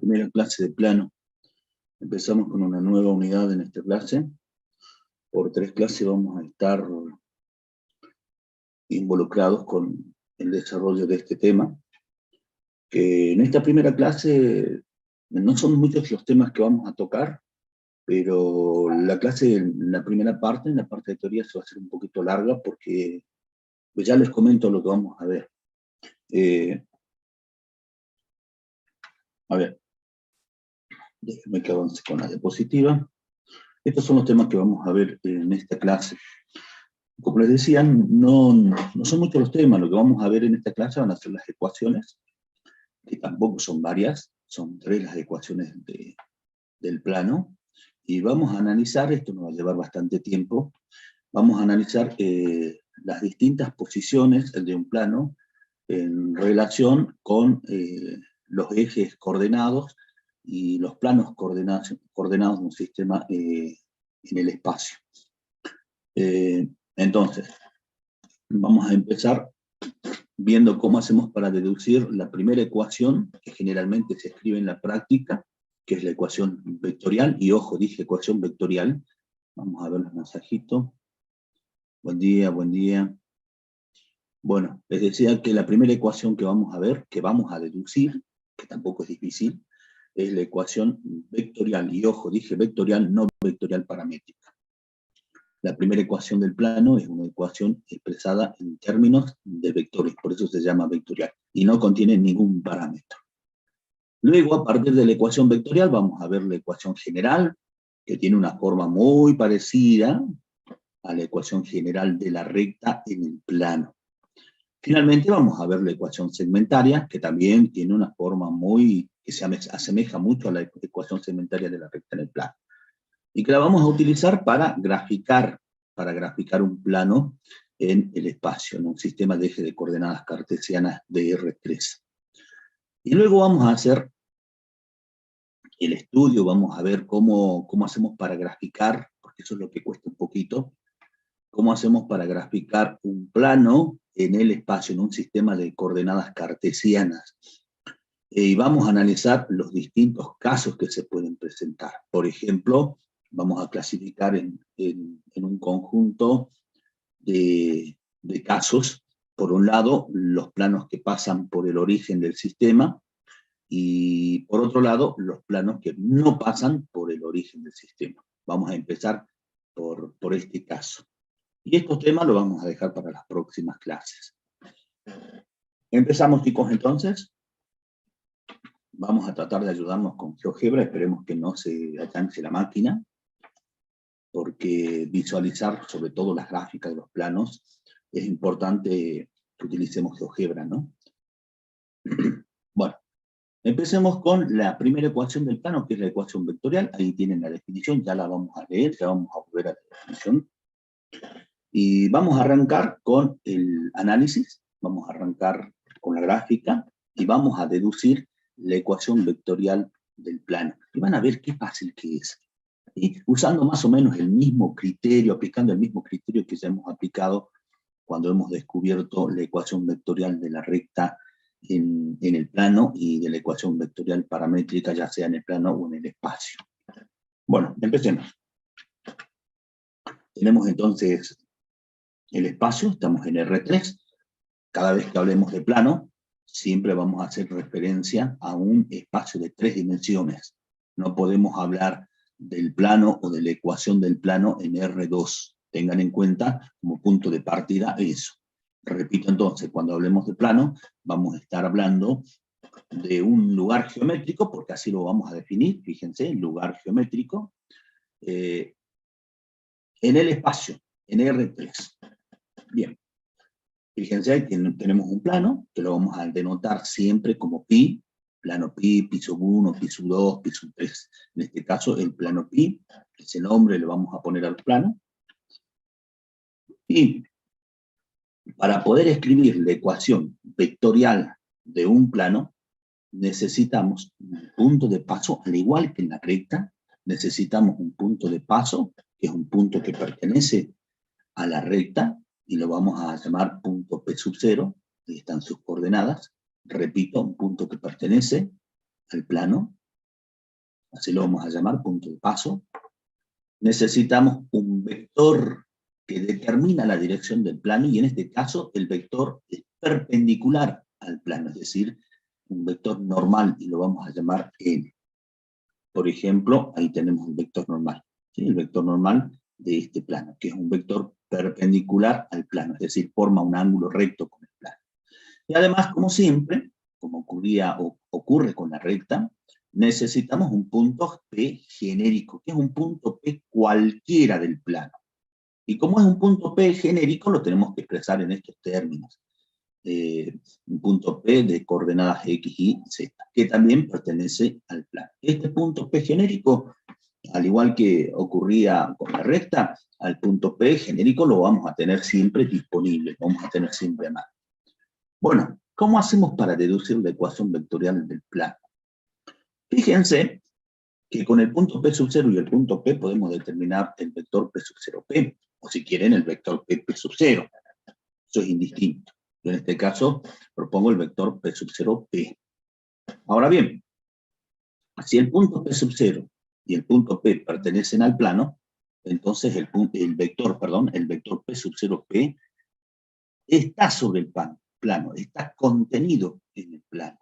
primera clase de plano. Empezamos con una nueva unidad en esta clase. Por 3 clases vamos a estar involucrados con el desarrollo de este tema. Que en esta primera clase no son muchos los temas que vamos a tocar, pero la clase, en la primera parte, en la parte de teoría, se va a hacer un poquito larga porque pues ya les comento lo que vamos a ver. A ver, déjenme que avance con la diapositiva. Estos son los temas que vamos a ver en esta clase. Como les decía, no son muchos los temas. Lo que vamos a ver en esta clase van a ser las ecuaciones, que tampoco son varias, son 3 las ecuaciones del plano. Y vamos a analizar, esto nos va a llevar bastante tiempo, vamos a analizar las distintas posiciones de un plano en relación con los ejes coordenados y los planos coordenados de un sistema en el espacio. Entonces, vamos a empezar viendo cómo hacemos para deducir la primera ecuación, que generalmente se escribe en la práctica, que es la ecuación vectorial, y ojo, dije ecuación vectorial. Vamos a ver los mensajitos. Buen día, buen día. Bueno, les decía que la primera ecuación que vamos a ver, que vamos a deducir, que tampoco es difícil, es la ecuación vectorial, y ojo, dije vectorial, no vectorial paramétrica. La primera ecuación del plano es una ecuación expresada en términos de vectores, por eso se llama vectorial, y no contiene ningún parámetro. Luego, a partir de la ecuación vectorial, vamos a ver la ecuación general, que tiene una forma muy parecida a la ecuación general de la recta en el plano. Finalmente, vamos a ver la ecuación segmentaria, que también tiene una forma que se asemeja mucho a la ecuación segmentaria de la recta en el plano. Y que la vamos a utilizar para graficar un plano en el espacio, en un sistema de eje de coordenadas cartesianas de R3. Y luego vamos a hacer el estudio, vamos a ver cómo hacemos para graficar, porque eso es lo que cuesta un poquito, cómo hacemos para graficar un plano en el espacio, en un sistema de coordenadas cartesianas. Y vamos a analizar los distintos casos que se pueden presentar. Por ejemplo, vamos a clasificar en un conjunto de casos. Por un lado, los planos que pasan por el origen del sistema, y por otro lado, los planos que no pasan por el origen del sistema. Vamos a empezar por este caso. Y estos temas los vamos a dejar para las próximas clases. Empezamos, chicos, entonces. Vamos a tratar de ayudarnos con GeoGebra, esperemos que no se alcance la máquina, porque visualizar sobre todo las gráficas de los planos es importante que utilicemos GeoGebra, ¿no? Bueno, empecemos con la primera ecuación del plano, que es la ecuación vectorial. Ahí tienen la definición, ya la vamos a leer, ya vamos a volver a la definición. Y vamos a arrancar con el análisis, vamos a arrancar con la gráfica, y vamos a deducir la ecuación vectorial del plano. Y van a ver qué fácil que es. Y usando más o menos el mismo criterio, aplicando el mismo criterio que ya hemos aplicado cuando hemos descubierto la ecuación vectorial de la recta en el plano y de la ecuación vectorial paramétrica, ya sea en el plano o en el espacio. Bueno, empecemos. Tenemos entonces el espacio, estamos en R3. Cada vez que hablemos de plano, siempre vamos a hacer referencia a un espacio de 3 dimensiones. No podemos hablar del plano o de la ecuación del plano en R2. Tengan en cuenta como punto de partida eso. Repito entonces, cuando hablemos de plano, vamos a estar hablando de un lugar geométrico, porque así lo vamos a definir, fíjense, el lugar geométrico, en el espacio, en R3. Bien. Fíjense que tenemos un plano, que lo vamos a denotar siempre como pi, plano pi, pi sub 1, pi sub 2, pi sub 3. En este caso, el plano pi, ese nombre le vamos a poner al plano. Y para poder escribir la ecuación vectorial de un plano, necesitamos un punto de paso, al igual que en la recta, necesitamos un punto de paso, que es un punto que pertenece a la recta, y lo vamos a llamar punto P sub 0, ahí están sus coordenadas. Repito, un punto que pertenece al plano, así lo vamos a llamar, punto de paso. Necesitamos un vector que determina la dirección del plano, y en este caso el vector es perpendicular al plano, es decir, un vector normal, y lo vamos a llamar n. Por ejemplo, ahí tenemos el vector normal, ¿sí? El vector normal de este plano, que es un vector perpendicular al plano, es decir, forma un ángulo recto con el plano. Y además, como siempre, como ocurre con la recta, necesitamos un punto P genérico, que es un punto P cualquiera del plano. Y como es un punto P genérico, lo tenemos que expresar en estos términos. Un punto P de coordenadas X, Y, Z, que también pertenece al plano. Este punto P genérico, al igual que ocurría con la recta, al punto P genérico lo vamos a tener siempre disponible, lo vamos a tener siempre a mano. Bueno, ¿cómo hacemos para deducir la ecuación vectorial del plano? Fíjense que con el punto P sub 0 y el punto P podemos determinar el vector P sub 0P, o si quieren el vector P sub 0. Eso es indistinto. Yo en este caso propongo el vector P sub 0P. Ahora bien, si el punto P sub 0 y el punto P pertenecen al plano, entonces el vector P sub 0P está sobre el plano, está contenido en el plano.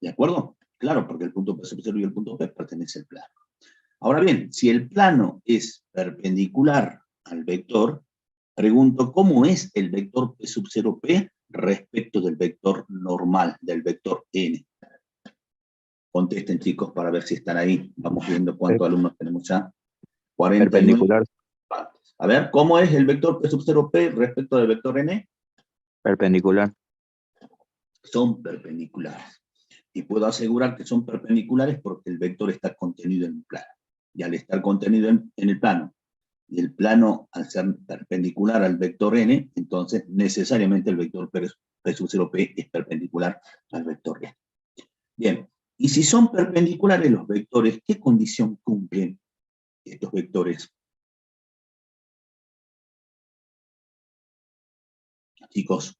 ¿De acuerdo? Claro, porque el punto P sub 0 y el punto P pertenecen al plano. Ahora bien, si el plano es perpendicular al vector, pregunto, ¿cómo es el vector P sub 0P respecto del vector normal, del vector n? Contesten, chicos, para ver si están ahí. Vamos viendo cuántos alumnos tenemos ya. 49. Perpendicular. A ver, ¿cómo es el vector P sub 0P respecto del vector n? Perpendicular. Son perpendiculares. Y puedo asegurar que son perpendiculares porque el vector está contenido en el plano. Y al estar contenido en el plano, y el plano al ser perpendicular al vector n, entonces necesariamente el vector P sub 0P es perpendicular al vector n. Bien, y si son perpendiculares los vectores, ¿qué condición cumplen estos vectores? Chicos,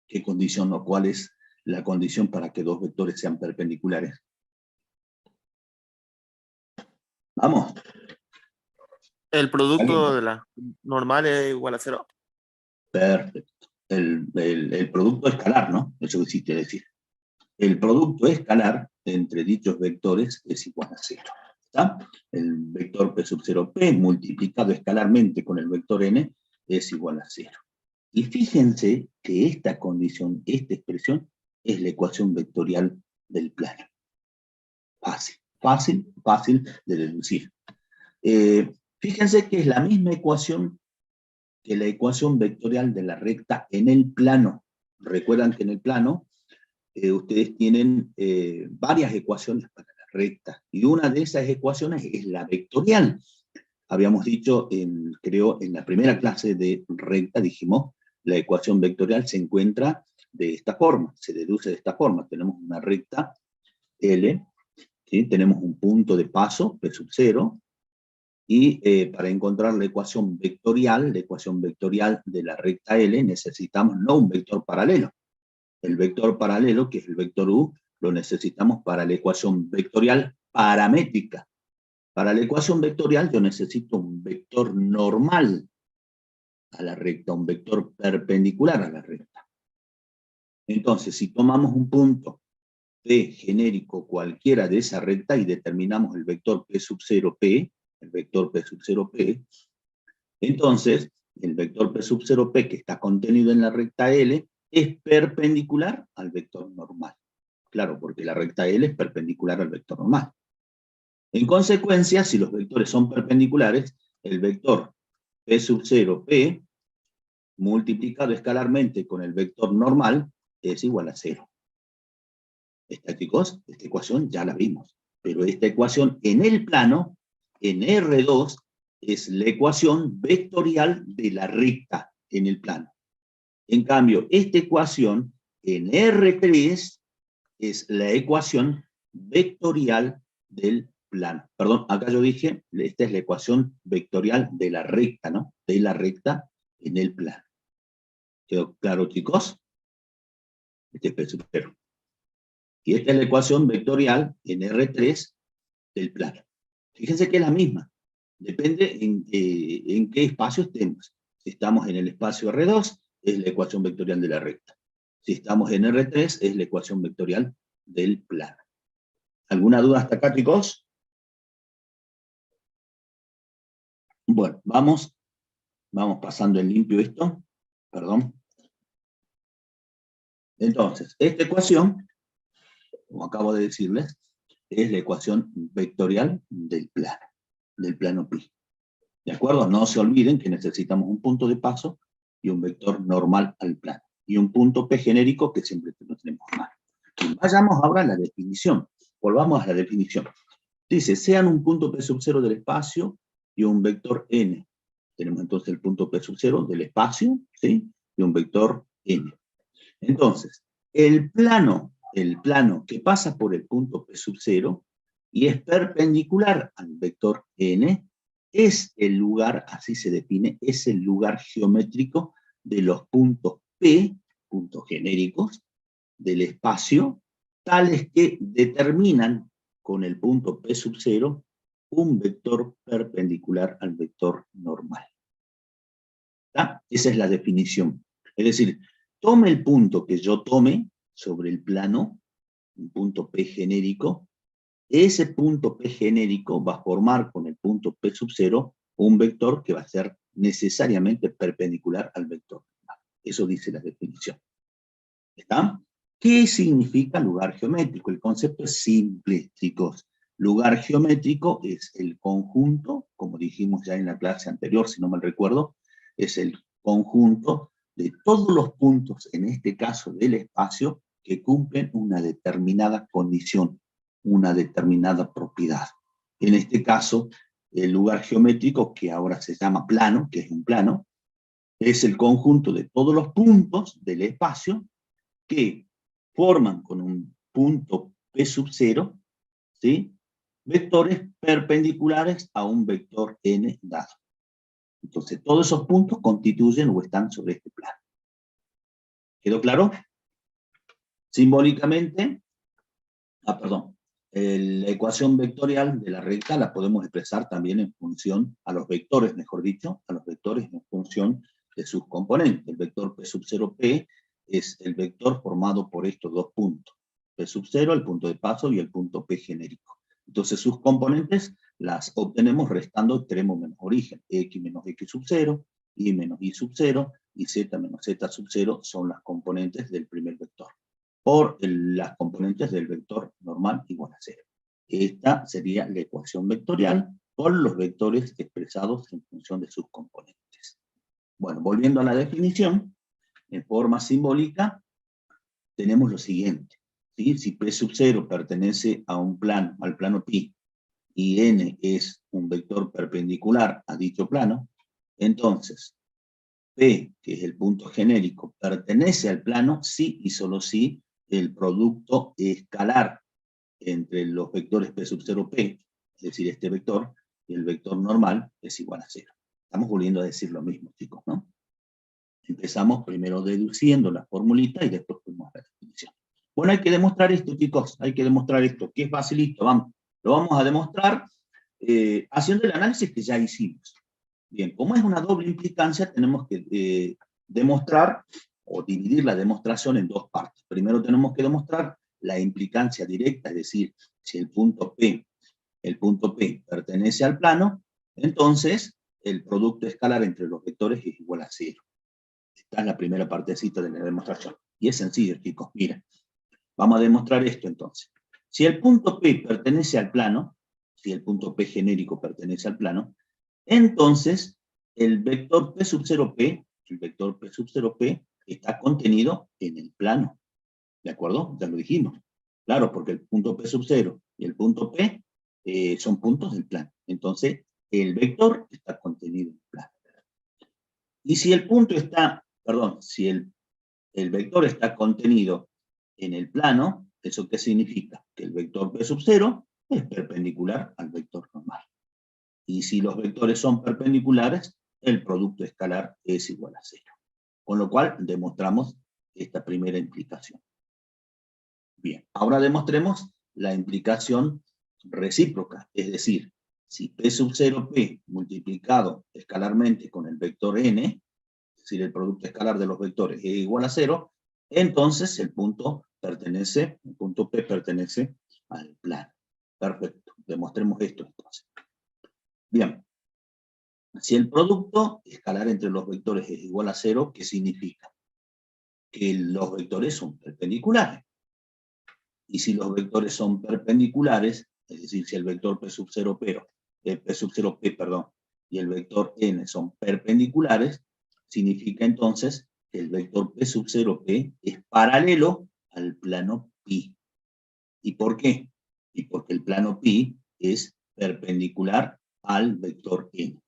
¿qué condición o cuál es la condición para que dos vectores sean perpendiculares? Vamos. El producto de la normal es igual a 0. Perfecto. El producto escalar, ¿no? Eso quisiste decir. El producto escalar entre dichos vectores es igual a 0. ¿Está? El vector P sub 0P multiplicado escalarmente con el vector n es igual a 0. Y fíjense que esta condición, esta expresión, es la ecuación vectorial del plano. Fácil, fácil, fácil de deducir. Fíjense que es la misma ecuación que la ecuación vectorial de la recta en el plano. Recuerdan que en el plano ustedes tienen varias ecuaciones para la recta, y una de esas ecuaciones es la vectorial. Habíamos dicho, creo, en la primera clase de recta, dijimos, la ecuación vectorial se encuentra de esta forma, se deduce de esta forma. Tenemos una recta L, ¿sí? Tenemos un punto de paso, P sub 0, y para encontrar la ecuación vectorial de la recta L, necesitamos no un vector paralelo. El vector paralelo, que es el vector U, lo necesitamos para la ecuación vectorial paramétrica. Para la ecuación vectorial yo necesito un vector normal a la recta, un vector perpendicular a la recta. Entonces, si tomamos un punto P genérico cualquiera de esa recta y determinamos el vector P sub 0P, el vector P sub 0P, entonces el vector P sub 0P que está contenido en la recta L es perpendicular al vector normal. Claro, porque la recta L es perpendicular al vector normal. En consecuencia, si los vectores son perpendiculares, el vector P sub 0P multiplicado escalarmente con el vector normal es igual a 0. Chicos, esta ecuación ya la vimos, pero esta ecuación en el plano, en R2, es la ecuación vectorial de la recta en el plano. En cambio, esta ecuación en R3 es la ecuación vectorial del plano. Perdón, acá yo dije, esta es la ecuación vectorial de la recta, ¿no? De la recta en el plano. ¿Quedó claro, chicos? Este es P sub 0. Y esta es la ecuación vectorial en R3 del plano. Fíjense que es la misma. Depende en qué espacio estemos. Si estamos en el espacio R2, es la ecuación vectorial de la recta. Si estamos en R3, es la ecuación vectorial del plano. ¿Alguna duda hasta acá, chicos? Bueno, vamos pasando en limpio esto. Perdón. Entonces, esta ecuación, como acabo de decirles, es la ecuación vectorial del plano pi. ¿De acuerdo? No se olviden que necesitamos un punto de paso y un vector normal al plano. Y un punto P genérico que siempre lo tenemos mal. Vayamos ahora a la definición. Volvamos a la definición. Dice, sean un punto P sub 0 del espacio y un vector n. Tenemos entonces el punto P sub 0 del espacio, ¿sí? Y un vector n. Entonces, el plano que pasa por el punto P sub 0 y es perpendicular al vector n, es el lugar, así se define, es el lugar geométrico de los puntos P, puntos genéricos, del espacio, tales que determinan con el punto P sub 0 un vector perpendicular al vector normal. ¿Está? Esa es la definición. Es decir, tome el punto que yo tome sobre el plano, un punto P genérico, ese punto P genérico va a formar con el punto P sub 0 un vector que va a ser necesariamente perpendicular al vector normal. Eso dice la definición. ¿Está? ¿Qué significa lugar geométrico? El concepto es simple, chicos. Lugar geométrico es el conjunto, como dijimos ya en la clase anterior, si no mal recuerdo, es el conjunto de todos los puntos, en este caso del espacio, que cumplen una determinada condición, una determinada propiedad. En este caso, el lugar geométrico, que ahora se llama plano, que es un plano, es el conjunto de todos los puntos del espacio que forman con un punto P sub 0, ¿sí? Vectores perpendiculares a un vector n dado. Entonces, todos esos puntos constituyen o están sobre este plano. ¿Quedó claro? Simbólicamente, la ecuación vectorial de la recta la podemos expresar también en función a los vectores, mejor dicho, a los vectores en función de sus componentes. El vector P sub 0P es el vector formado por estos dos puntos. P sub 0, el punto de paso, y el punto P genérico. Entonces sus componentes las obtenemos restando extremo menos origen. X menos X sub 0, Y menos Y sub 0, y Z menos Z sub 0 son las componentes del primer vector, por las componentes del vector normal igual a 0. Esta sería la ecuación vectorial por los vectores expresados en función de sus componentes. Bueno, volviendo a la definición, en forma simbólica, tenemos lo siguiente. ¿Sí? Si P sub 0 pertenece a un plano, al plano pi, y n es un vector perpendicular a dicho plano, entonces P, que es el punto genérico, pertenece al plano si y solo si el producto escalar entre los vectores P sub 0P, es decir, este vector, y el vector normal es igual a 0. Estamos volviendo a decir lo mismo, chicos, ¿no? Empezamos primero deduciendo la formulita y después fuimos a la definición. Bueno, hay que demostrar esto, chicos, hay que demostrar esto, que es facilito, vamos. Lo vamos a demostrar haciendo el análisis que ya hicimos. Bien, como es una doble implicancia, tenemos que demostrar o dividir la demostración en dos partes. Primero tenemos que demostrar la implicancia directa, es decir, si el punto P pertenece al plano, entonces el producto escalar entre los vectores es igual a 0. Esta es la primera partecita de la demostración. Y es sencillo, chicos, miren. Vamos a demostrar esto entonces. Si el punto P pertenece al plano, si el punto P genérico pertenece al plano, entonces el vector P sub 0P, el vector P sub 0P está contenido en el plano. ¿De acuerdo? Ya lo dijimos. Claro, porque el punto P sub 0 y el punto P son puntos del plano. Entonces, el vector está contenido en el plano. Y si el punto está, perdón, si el vector está contenido en el plano, ¿eso qué significa? Que el vector P sub 0 es perpendicular al vector normal. Y si los vectores son perpendiculares, el producto escalar es igual a 0. Con lo cual, demostramos esta primera implicación. Bien, ahora demostremos la implicación recíproca, es decir, si P sub 0P multiplicado escalarmente con el vector N, es decir, el producto escalar de los vectores es igual a 0, entonces el punto P pertenece al plano. Perfecto, demostremos esto entonces. Bien, si el producto escalar entre los vectores es igual a 0, ¿qué significa? Que los vectores son perpendiculares. Y si los vectores son perpendiculares, es decir, si el vector P sub 0P, y el vector N son perpendiculares, significa entonces que el vector P sub 0P es paralelo al plano pi. ¿Y por qué? Y porque el plano pi es perpendicular al vector N.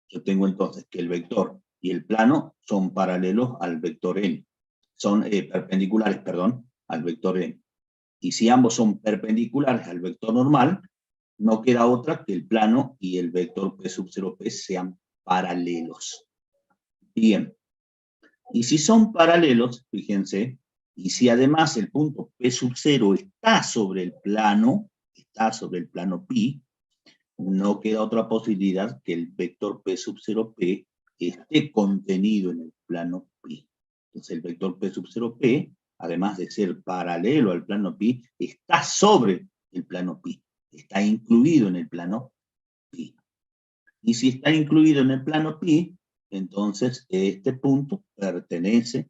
Yo tengo entonces que el vector y el plano son paralelos al vector N. Son perpendiculares, perdón, al vector N. Y si ambos son perpendiculares al vector normal, no queda otra que el plano y el vector P sub 0P sean paralelos. Bien. Y si son paralelos, fíjense, y si además el punto P sub 0 está sobre el plano pi, no queda otra posibilidad que el vector P sub 0P esté contenido en el plano pi. Entonces el vector P sub 0P, además de ser paralelo al plano pi, está sobre el plano pi, está incluido en el plano pi. Y si está incluido en el plano pi, entonces este punto pertenece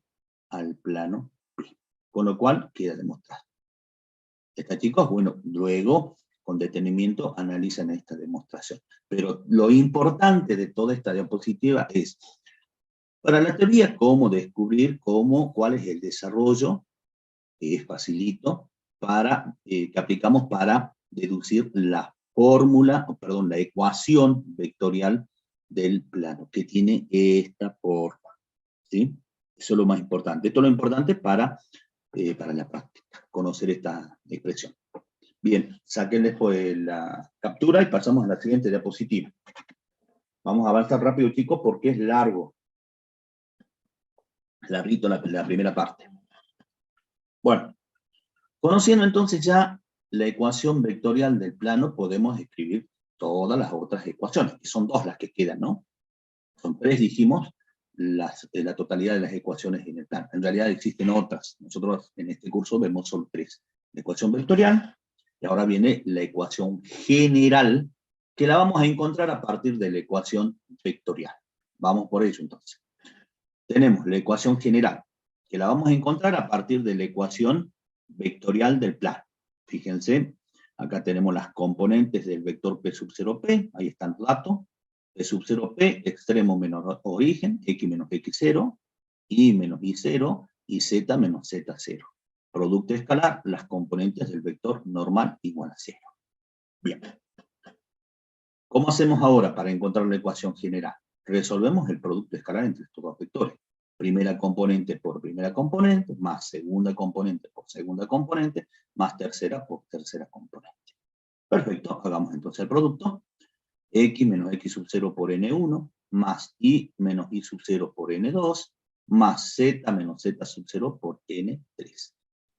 al plano pi. Con lo cual queda demostrado. ¿Está, chicos? Bueno, luego con detenimiento analizan esta demostración. Pero lo importante de toda esta diapositiva es, para la teoría, cómo descubrir cuál es el desarrollo, que es facilito, que aplicamos para deducir la la ecuación vectorial del plano, que tiene esta forma. ¿Sí? Eso es lo más importante. Esto es lo importante para la práctica, conocer esta expresión. Bien, saquen después la captura y pasamos a la siguiente diapositiva. Vamos a avanzar rápido, chicos, porque es largo. Larguito la primera parte. Bueno, conociendo entonces ya la ecuación vectorial del plano, podemos escribir todas las otras ecuaciones, que son dos las que quedan, ¿no? Son tres, dijimos, la totalidad de las ecuaciones en el plano. En realidad existen otras. Nosotros en este curso vemos solo tres. La ecuación vectorial, y ahora viene la ecuación general, que la vamos a encontrar a partir de la ecuación vectorial. Vamos por ello entonces. Tenemos la ecuación general, que la vamos a encontrar a partir de la ecuación vectorial del plano. Fíjense, acá tenemos las componentes del vector P sub 0P, ahí están los datos. P sub 0P, extremo menos origen, X menos X0, Y menos Y0, y Z menos Z0. Producto escalar, las componentes del vector normal igual a 0. Bien. ¿Cómo hacemos ahora para encontrar la ecuación general? Resolvemos el producto escalar entre estos dos vectores. Primera componente por primera componente, más segunda componente por segunda componente, más tercera por tercera componente. Perfecto, hagamos entonces el producto. X menos X sub 0 por N1, más Y menos Y sub 0 por N2, más Z menos Z sub 0 por N3.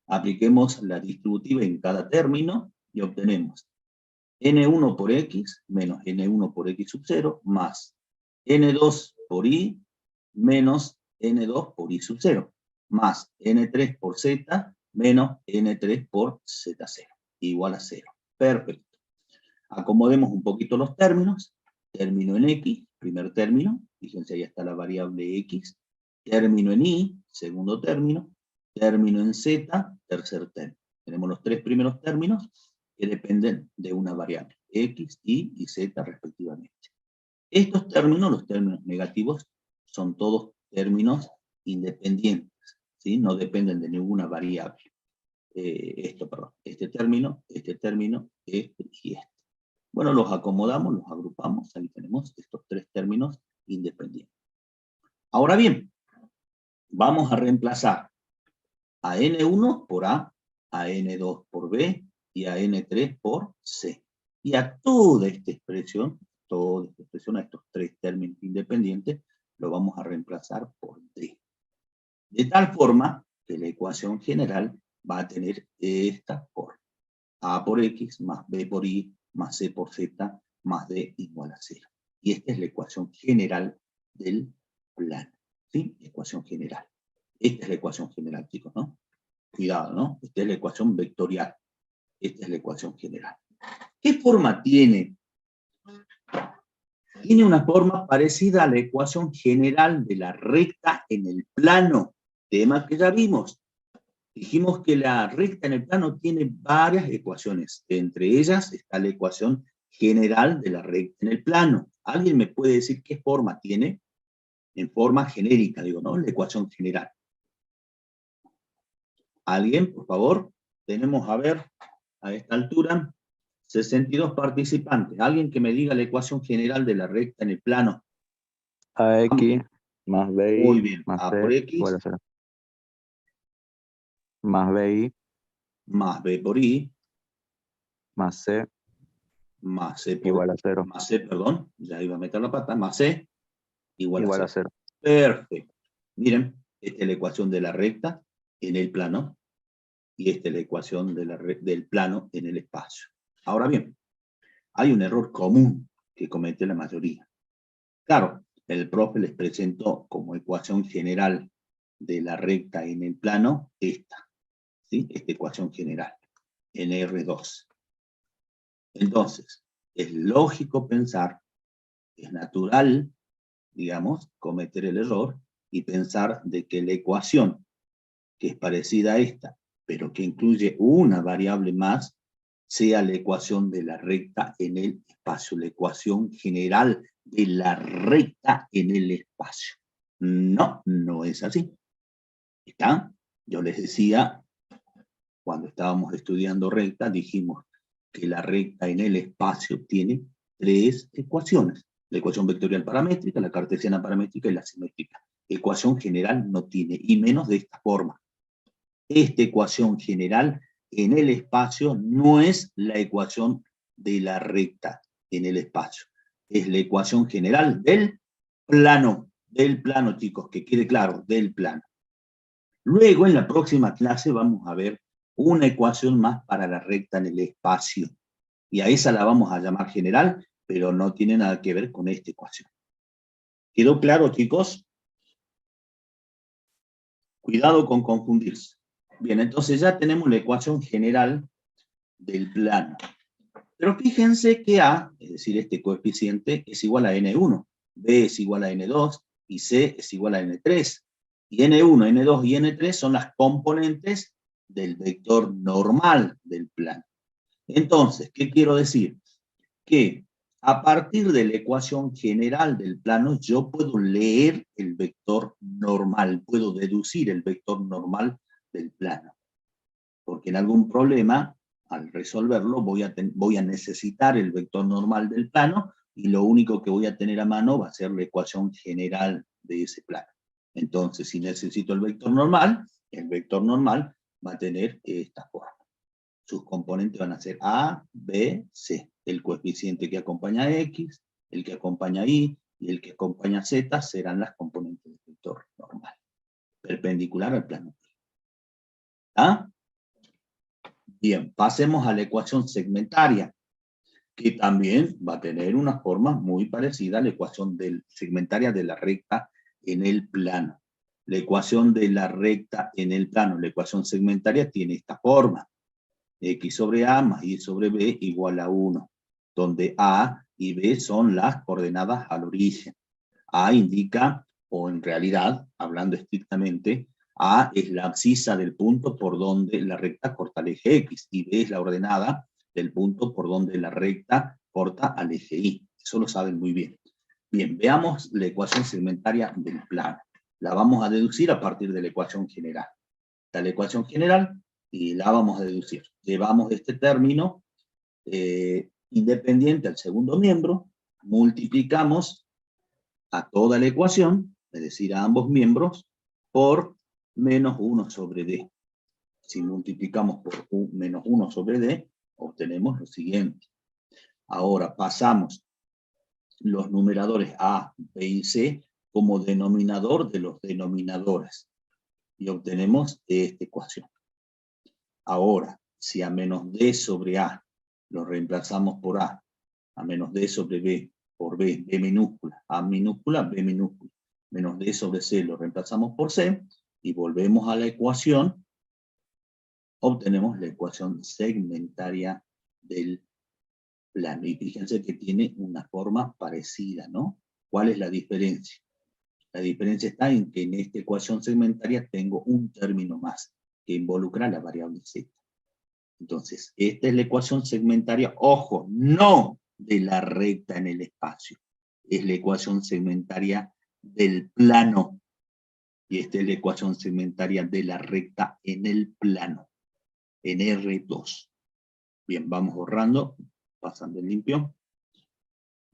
Apliquemos la distributiva en cada término y obtenemos N1 por X menos N1 por X sub 0 más N2 por Y menos N2 por Y sub 0 más N3 por Z menos N3 por Z0 igual a 0. Perfecto. Acomodemos un poquito los términos. Término en X, primer término. Fíjense, ahí está la variable X. Término en Y, segundo término. Término en Z, tercer término. Tenemos los tres primeros términos que dependen de una variable, X, Y y Z respectivamente. Estos términos, los términos negativos, son todos términos independientes, ¿sí? No dependen de ninguna variable. Este término, este y este. Bueno, los acomodamos, los agrupamos, ahí tenemos estos tres términos independientes. Ahora bien, vamos a reemplazar a N1 por A N2 por B y a N3 por C. Y a toda esta expresión, a estos tres términos independientes, lo vamos a reemplazar por D. De tal forma que la ecuación general va a tener esta forma. A por X más B por Y más C por Z más D igual a 0. Y esta es la ecuación general del plano. ¿Sí? Ecuación general. Esta es la ecuación general, chicos, ¿no? Cuidado, ¿no? Esta es la ecuación vectorial. Esta es la ecuación general. ¿Qué forma tiene? Tiene una forma parecida a la ecuación general de la recta en el plano. Tema que ya vimos. Dijimos que la recta en el plano tiene varias ecuaciones. Entre ellas está la ecuación general de la recta en el plano. ¿Alguien me puede decir qué forma tiene? En forma genérica, digo, ¿no? La ecuación general. ¿Alguien, por favor? Tenemos, a ver, a esta altura, 62 participantes. ¿Alguien que me diga la ecuación general de la recta en el plano? AX más Muy BI bien. más A C por X igual a 0. Más BI más B por Y más C más C por igual a 0. más C, perdón, ya iba a meter la pata, más C igual a 0. Perfecto. Miren, esta es la ecuación de la recta en el plano y esta es la ecuación de del plano en el espacio. Ahora bien, hay un error común que comete la mayoría. Claro, el profe les presentó como ecuación general de la recta en el plano esta, ¿sí? Esta ecuación general, en R2. Entonces, es lógico pensar, es natural, digamos, cometer el error y pensar de que la ecuación, que es parecida a esta, pero que incluye una variable más, sea la ecuación de la recta en el espacio, la ecuación general de la recta en el espacio. No, no es así. ¿Está? Yo les decía, cuando estábamos estudiando recta, dijimos que la recta en el espacio tiene tres ecuaciones. La ecuación vectorial paramétrica, la cartesiana paramétrica y la simétrica. Ecuación general no tiene, y menos de esta forma. Esta ecuación general en el espacio no es la ecuación de la recta en el espacio. Es la ecuación general del plano, chicos, que quede claro, del plano. Luego, en la próxima clase, vamos a ver una ecuación más para la recta en el espacio. Y a esa la vamos a llamar general, pero no tiene nada que ver con esta ecuación. ¿Quedó claro, chicos? Cuidado con confundirse. Bien, entonces ya tenemos la ecuación general del plano. Pero fíjense que A, es decir, este coeficiente, es igual a N1, B es igual a N2 y C es igual a N3. Y N1, N2 y N3 son las componentes del vector normal del plano. Entonces, ¿qué quiero decir? Que a partir de la ecuación general del plano, yo puedo leer el vector normal, puedo deducir el vector normal del plano. Porque en algún problema, al resolverlo, voy a necesitar el vector normal del plano, y lo único que voy a tener a mano va a ser la ecuación general de ese plano. Entonces, si necesito el vector normal va a tener esta forma. Sus componentes van a ser A, B, C. El coeficiente que acompaña a X, el que acompaña a Y y el que acompaña a Z serán las componentes del vector normal, perpendicular al plano. ¿Ah? Bien, pasemos a la ecuación segmentaria, que también va a tener una forma muy parecida a la ecuación segmentaria de la recta en el plano. La ecuación de la recta en el plano, la ecuación segmentaria tiene esta forma. X sobre A más Y sobre B igual a 1, donde A y B son las coordenadas al origen. A indica, o en realidad, hablando estrictamente, A es la abscisa del punto por donde la recta corta al eje X, y B es la ordenada del punto por donde la recta corta al eje Y. Eso lo saben muy bien. Bien, veamos la ecuación segmentaria del plano. La vamos a deducir a partir de la ecuación general. Está la ecuación general y la vamos a deducir. Llevamos este término independiente al segundo miembro, multiplicamos a toda la ecuación, es decir, a ambos miembros, por menos 1 sobre D. Si multiplicamos por menos 1 sobre D, obtenemos lo siguiente. Ahora pasamos los numeradores A, B y C como denominador de los denominadores y obtenemos esta ecuación. Ahora, si a menos D sobre A lo reemplazamos por A menos D sobre B por B, B minúscula, A minúscula, B minúscula, menos D sobre C lo reemplazamos por C, y volvemos a la ecuación, obtenemos la ecuación segmentaria del plano. Y fíjense que tiene una forma parecida, ¿no? ¿Cuál es la diferencia? La diferencia está en que en esta ecuación segmentaria tengo un término más, que involucra la variable Z. Entonces, esta es la ecuación segmentaria, ojo, no de la recta en el espacio. Es la ecuación segmentaria del plano. Y esta es la ecuación segmentaria de la recta en el plano, en R2. Bien, vamos borrando, pasando en limpio.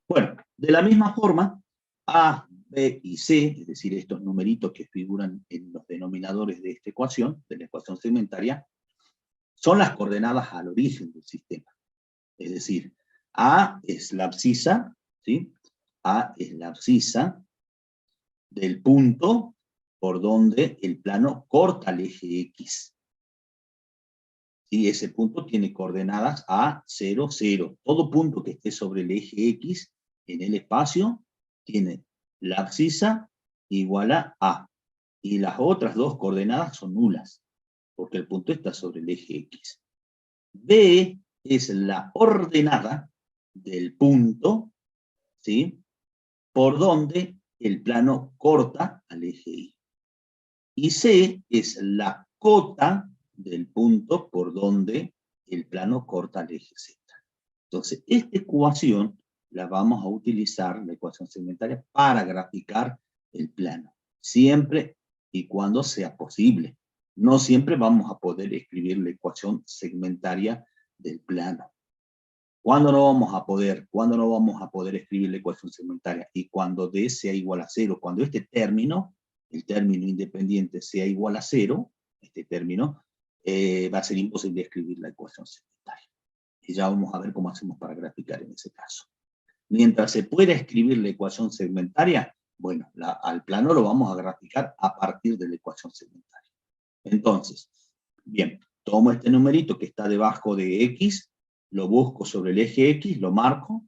Bueno, de la misma forma, A, B y C, es decir, estos numeritos que figuran en los denominadores de esta ecuación, de la ecuación segmentaria, son las coordenadas al origen del sistema. Es decir, A es la abscisa, ¿sí? A es la abscisa del punto por donde el plano corta el eje X. Y ese punto tiene coordenadas A, 0, 0. Todo punto que esté sobre el eje X en el espacio tiene la abscisa igual a A. Y las otras dos coordenadas son nulas, porque el punto está sobre el eje X. B es la ordenada del punto, ¿sí?, por donde el plano corta al eje Y. Y C es la cota del punto por donde el plano corta al eje Z. Entonces, esta ecuación la vamos a utilizar, la ecuación segmentaria, para graficar el plano. Siempre y cuando sea posible. No siempre vamos a poder escribir la ecuación segmentaria del plano. ¿Cuándo no vamos a poder? ¿Cuándo no vamos a poder escribir la ecuación segmentaria? Y cuando D sea igual a 0. Cuando este término, el término independiente, sea igual a 0, este término, va a ser imposible escribir la ecuación segmentaria. Y ya vamos a ver cómo hacemos para graficar en ese caso. Mientras se pueda escribir la ecuación segmentaria, bueno, al plano lo vamos a graficar a partir de la ecuación segmentaria. Entonces, bien, tomo este numerito que está debajo de X, lo busco sobre el eje X, lo marco,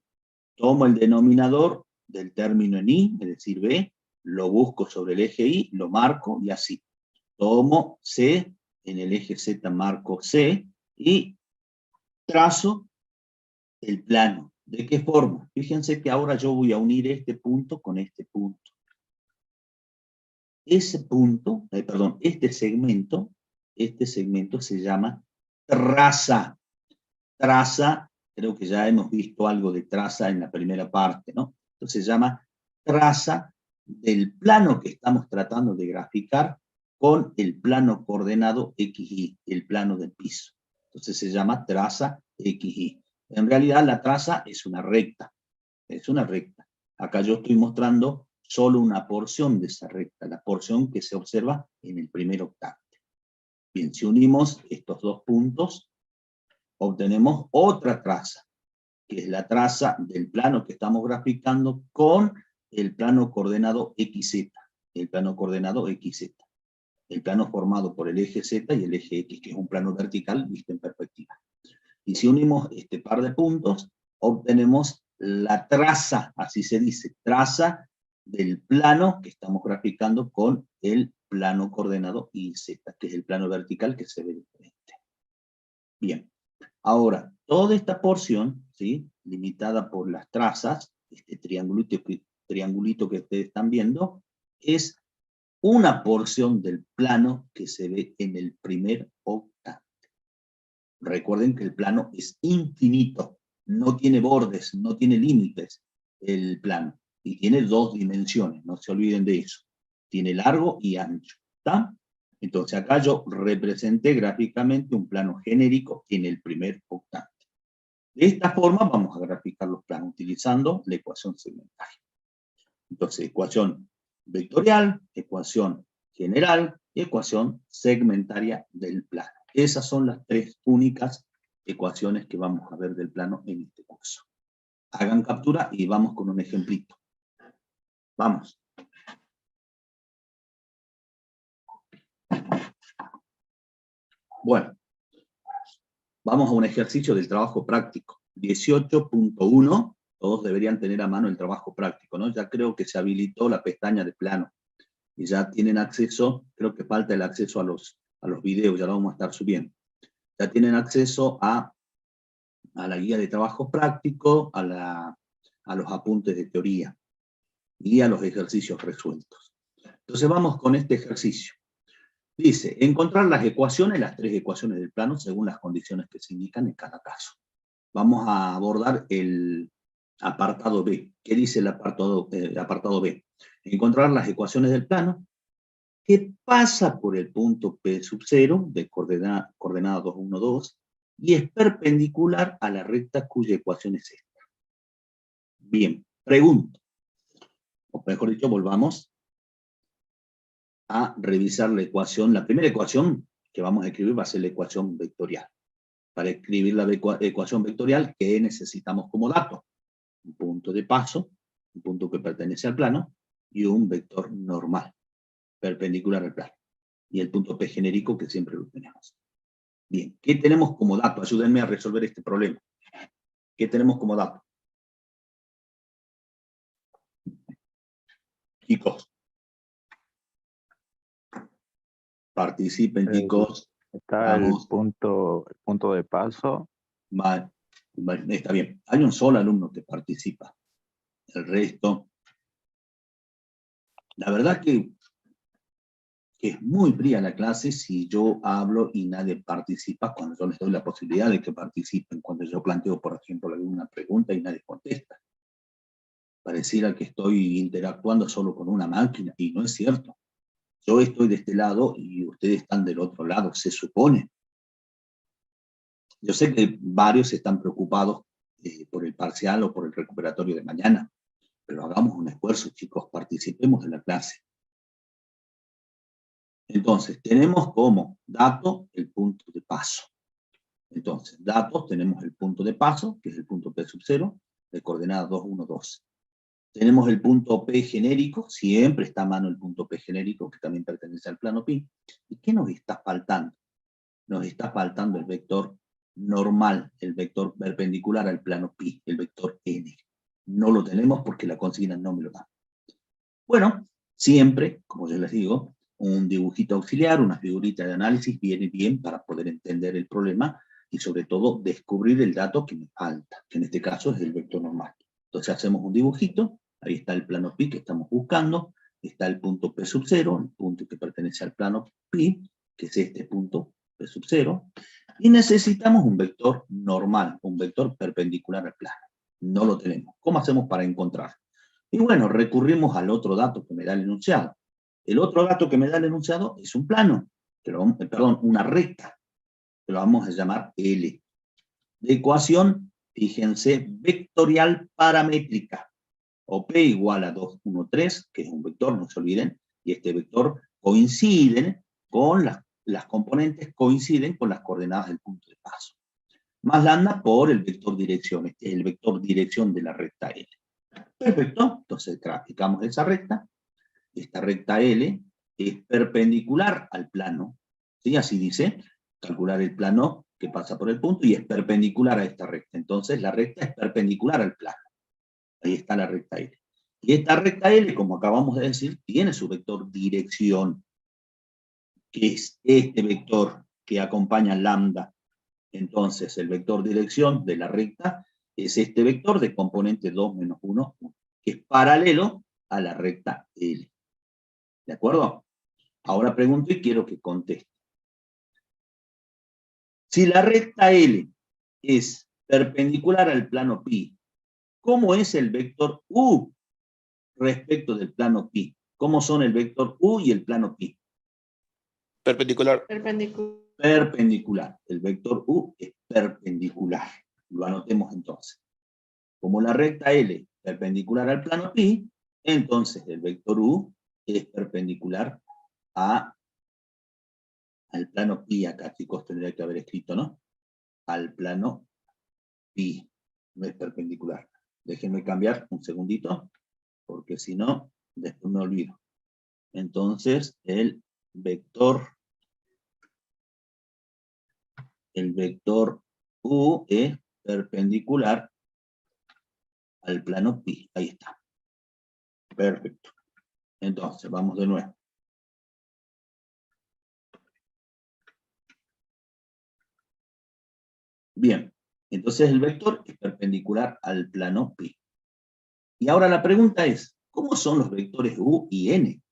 tomo el denominador del término en Y, es decir, B, lo busco sobre el eje Y, lo marco y así. Tomo C, en el eje Z marco C y trazo el plano. ¿De qué forma? Fíjense que ahora yo voy a unir este punto con este punto. Ese punto, este segmento se llama traza. Traza, creo que ya hemos visto algo de traza en la primera parte, ¿no? Entonces se llama traza del plano que estamos tratando de graficar con el plano coordenado XY, el plano del piso. Entonces se llama traza XY. En realidad la traza es una recta, es una recta. Acá yo estoy mostrando solo una porción de esa recta, la porción que se observa en el primer octante. Bien, si unimos estos dos puntos, obtenemos otra traza, que es la traza del plano que estamos graficando con el plano coordenado XZ, el plano coordenado XZ, el plano formado por el eje Z y el eje X, que es un plano vertical visto en perspectiva. Y si unimos este par de puntos, obtenemos la traza, así se dice, traza del plano que estamos graficando con el plano coordenado YZ, que es el plano vertical que se ve de frente. Bien, ahora, toda esta porción, ¿sí?, limitada por las trazas, este triangulito que ustedes están viendo, es una porción del plano que se ve en el primer octante. Recuerden que el plano es infinito, no tiene bordes, no tiene límites el plano, y tiene dos dimensiones, no se olviden de eso. Tiene largo y ancho, ¿está? Entonces acá yo representé gráficamente un plano genérico en el primer octante. De esta forma vamos a graficar los planos utilizando la ecuación segmentaria. Entonces, ecuación vectorial, ecuación general y ecuación segmentaria del plano. Esas son las tres únicas ecuaciones que vamos a ver del plano en este curso. Hagan captura y vamos con un ejemplito. Vamos. Bueno, Vamos a un ejercicio del trabajo práctico. 18.1, todos deberían tener a mano el trabajo práctico, ¿no? Ya creo que se habilitó la pestaña de plano. Y ya tienen acceso, creo que falta el acceso a los videos, ya lo vamos a estar subiendo. Ya tienen acceso a la guía de trabajo práctico, a los apuntes de teoría y a los ejercicios resueltos. Entonces vamos con este ejercicio. Dice, encontrar las ecuaciones, las tres ecuaciones del plano, según las condiciones que se indican en cada caso. Vamos a abordar el apartado B. ¿Qué dice el apartado B? Encontrar las ecuaciones del plano que pasa por el punto P sub 0 de coordenada 2, 1, 2 y es perpendicular a la recta cuya ecuación es esta. Bien, pregunto, o mejor dicho, volvamos a revisar la ecuación. La primera ecuación que vamos a escribir va a ser la ecuación vectorial. Para escribir la ecuación vectorial, ¿qué necesitamos como dato? Un punto de paso, un punto que pertenece al plano, y un vector normal, perpendicular al plano. Y el punto P genérico que siempre lo tenemos. Bien, ¿qué tenemos como dato? Ayúdenme a resolver este problema. ¿Qué tenemos como dato? Chicos. Participen, chicos. Está Vamos. el punto de paso. Vale, está bien. Hay un solo alumno que participa. El resto... La verdad que es muy fría la clase si yo hablo y nadie participa, cuando yo les doy la posibilidad de que participen, cuando yo planteo, por ejemplo, alguna pregunta y nadie contesta. Pareciera que estoy interactuando solo con una máquina, y no es cierto. Yo estoy de este lado y ustedes están del otro lado, se supone. Yo sé que varios están preocupados por el parcial o por el recuperatorio de mañana, pero hagamos un esfuerzo, chicos, participemos de la clase. Entonces, tenemos como dato el punto de paso. Entonces, datos, tenemos el punto de paso, que es el punto P sub 0, de coordenada 2, 1, 2. Tenemos el punto P genérico, siempre está a mano el punto P genérico, que también pertenece al plano pi. ¿Y qué nos está faltando? Nos está faltando el vector normal, el vector perpendicular al plano pi, el vector n. No lo tenemos porque la consigna no me lo da. Bueno, siempre, como yo les digo, un dibujito auxiliar, una figurita de análisis viene bien para poder entender el problema y sobre todo descubrir el dato que me falta, que en este caso es el vector normal. Entonces hacemos un dibujito, ahí está el plano pi que estamos buscando, está el punto P sub 0, el punto que pertenece al plano pi, que es este punto P sub 0, y necesitamos un vector normal, un vector perpendicular al plano. No lo tenemos. ¿Cómo hacemos para encontrarlo? Y bueno, recurrimos al otro dato que me da el enunciado. El otro dato que me da el enunciado es un plano, una recta, que lo vamos a llamar L. De ecuación, fíjense, vectorial paramétrica, o P igual a 2, 1, 3, que es un vector, no se olviden, y este vector coinciden con las componentes, coinciden con las coordenadas del punto de paso. Más lambda por el vector dirección, este es el vector dirección de la recta L. Perfecto, entonces graficamos esa recta. Esta recta L es perpendicular al plano, ¿sí? Así dice, calcular el plano que pasa por el punto y es perpendicular a esta recta. Entonces la recta es perpendicular al plano. Ahí está la recta L. Y esta recta L, como acabamos de decir, tiene su vector dirección, que es este vector que acompaña lambda. Entonces el vector dirección de la recta es este vector de componente 2 menos 1, 1, que es paralelo a la recta L. ¿De acuerdo? Ahora pregunto y quiero que conteste. Si la recta L es perpendicular al plano pi, ¿cómo es el vector U respecto del plano pi? ¿Cómo son el vector U y el plano pi? Perpendicular. Perpendicular. El vector U es perpendicular. Lo anotemos entonces. Como la recta L es perpendicular al plano pi, entonces el vector U es perpendicular al plano pi. Acá, chicos, tendría que haber escrito, ¿no? Al plano pi. No es perpendicular. Déjenme cambiar un segundito, porque si no, después me olvido. Entonces, el vector U es perpendicular al plano pi. Ahí está. Perfecto. Entonces, vamos de nuevo. Bien. Entonces el vector es perpendicular al plano pi. Y ahora la pregunta es, ¿cómo son los vectores U y N?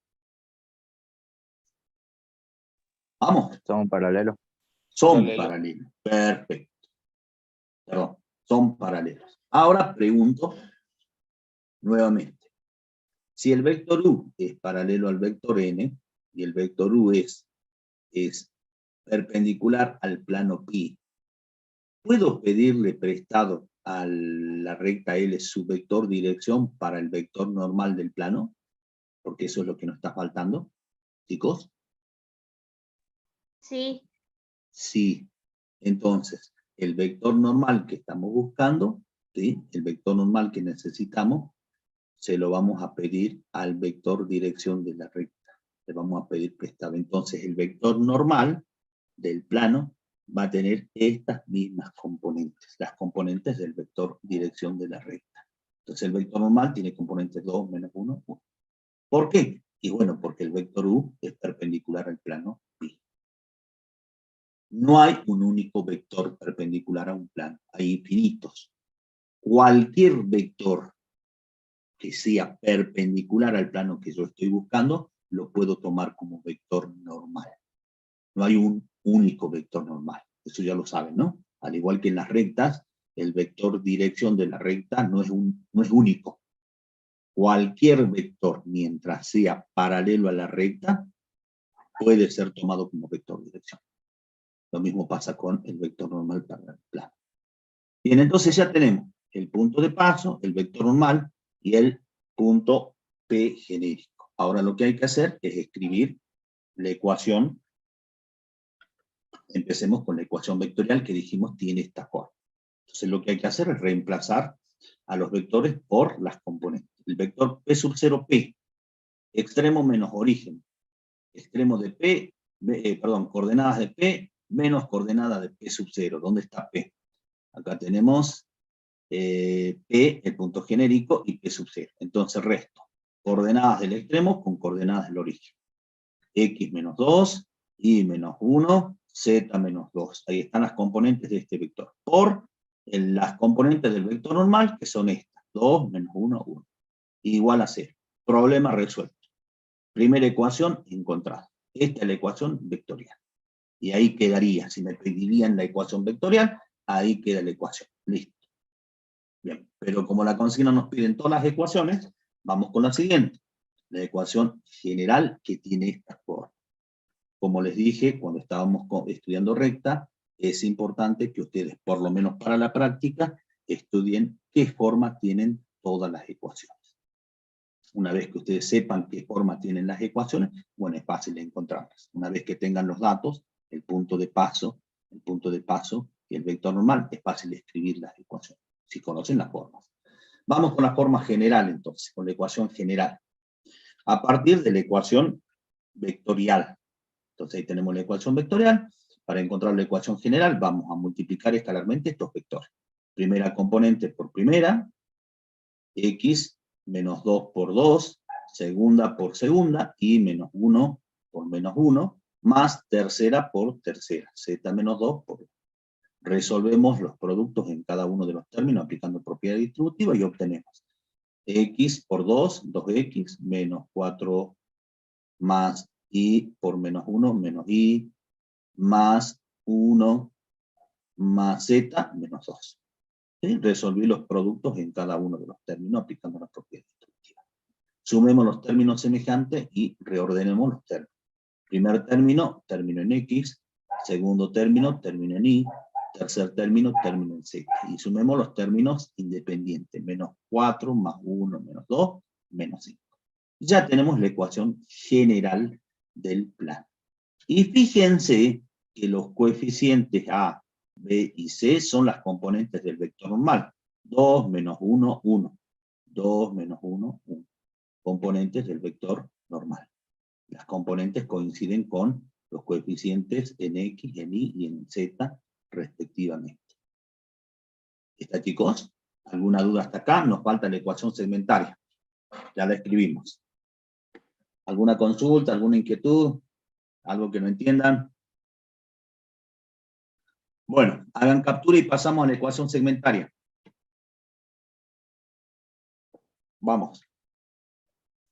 Vamos. Son paralelos. Son Paralelo. paralelos. Perfecto. Perdón, son paralelos. Ahora pregunto nuevamente. Si el vector U es paralelo al vector N, y el vector U es perpendicular al plano pi, ¿puedo pedirle prestado a la recta L su vector dirección para el vector normal del plano? Porque eso es lo que nos está faltando, chicos. Sí. Sí. Entonces, el vector normal que estamos buscando, ¿sí? El vector normal que necesitamos, se lo vamos a pedir al vector dirección de la recta. Le vamos a pedir prestado. Entonces, el vector normal del plano va a tener estas mismas componentes, las componentes del vector dirección de la recta. Entonces, el vector normal tiene componentes 2, menos 1, 1. ¿Por qué? Y bueno, porque el vector U es perpendicular al plano pi. No hay un único vector perpendicular a un plano, hay infinitos. Cualquier vector que sea perpendicular al plano que yo estoy buscando, lo puedo tomar como vector normal. No hay un único vector normal, eso ya lo saben, ¿no? Al igual que en las rectas, el vector dirección de la recta no es único. Cualquier vector, mientras sea paralelo a la recta, puede ser tomado como vector dirección. Lo mismo pasa con el vector normal para el plano. Bien, entonces ya tenemos el punto de paso, el vector normal y el punto P genérico. Ahora lo que hay que hacer es escribir la ecuación. Empecemos con la ecuación vectorial que dijimos tiene esta forma. Entonces lo que hay que hacer es reemplazar a los vectores por las componentes. El vector P sub 0P, extremo menos origen, extremo de P, coordenadas de P menos coordenadas de P sub 0. ¿Dónde está P? Acá tenemos P, el punto genérico, y P sub 0. Entonces resto coordenadas del extremo con coordenadas del origen. X menos 2, Y menos 1, Z menos 2. Ahí están las componentes de este vector. Por las componentes del vector normal, que son estas. 2 menos 1, 1. Igual a 0. Problema resuelto. Primera ecuación encontrada. Esta es la ecuación vectorial. Y ahí quedaría, si me pedirían la ecuación vectorial, ahí queda la ecuación. Listo. Bien, pero como la consigna nos piden todas las ecuaciones, vamos con la siguiente. La ecuación general que tiene esta forma. Como les dije, cuando estábamos estudiando recta, es importante que ustedes, por lo menos para la práctica, estudien qué forma tienen todas las ecuaciones. Una vez que ustedes sepan qué forma tienen las ecuaciones, bueno, es fácil encontrarlas. Una vez que tengan los datos, el punto de paso y el vector normal, es fácil escribir las ecuaciones, si conocen las formas. Vamos con la forma general, entonces, con la ecuación general. A partir de la ecuación vectorial. Entonces ahí tenemos la ecuación vectorial. Para encontrar la ecuación general, vamos a multiplicar escalarmente estos vectores. Primera componente por primera, x menos 2 por 2, segunda por segunda, y menos 1 por menos 1, más tercera por tercera, z menos 2 por 2. Resolvemos los productos en cada uno de los términos aplicando propiedad distributiva y obtenemos x por 2, 2x, menos 4 más y por menos 1, menos y, más 1 más z menos 2. ¿Sí? Resolví los productos en cada uno de los términos aplicando la propiedad distributiva. Sumemos los términos semejantes y reordenemos los términos. Primer término, término en x. Segundo término, término en y. Tercer término, término en z. Y sumemos los términos independientes. Menos 4 más 1 menos 2 menos 5. Ya tenemos la ecuación general del plano. Y fíjense que los coeficientes A, B y C son las componentes del vector normal. 2 menos 1, 1. 2 menos 1, 1. Componentes del vector normal. Las componentes coinciden con los coeficientes en X, en Y y en Z respectivamente. ¿Está, chicos? ¿Alguna duda hasta acá? Nos falta la ecuación segmentaria. Ya la escribimos. ¿Alguna consulta, alguna inquietud? ¿Algo que no entiendan? Bueno, hagan captura y pasamos a la ecuación segmentaria. Vamos.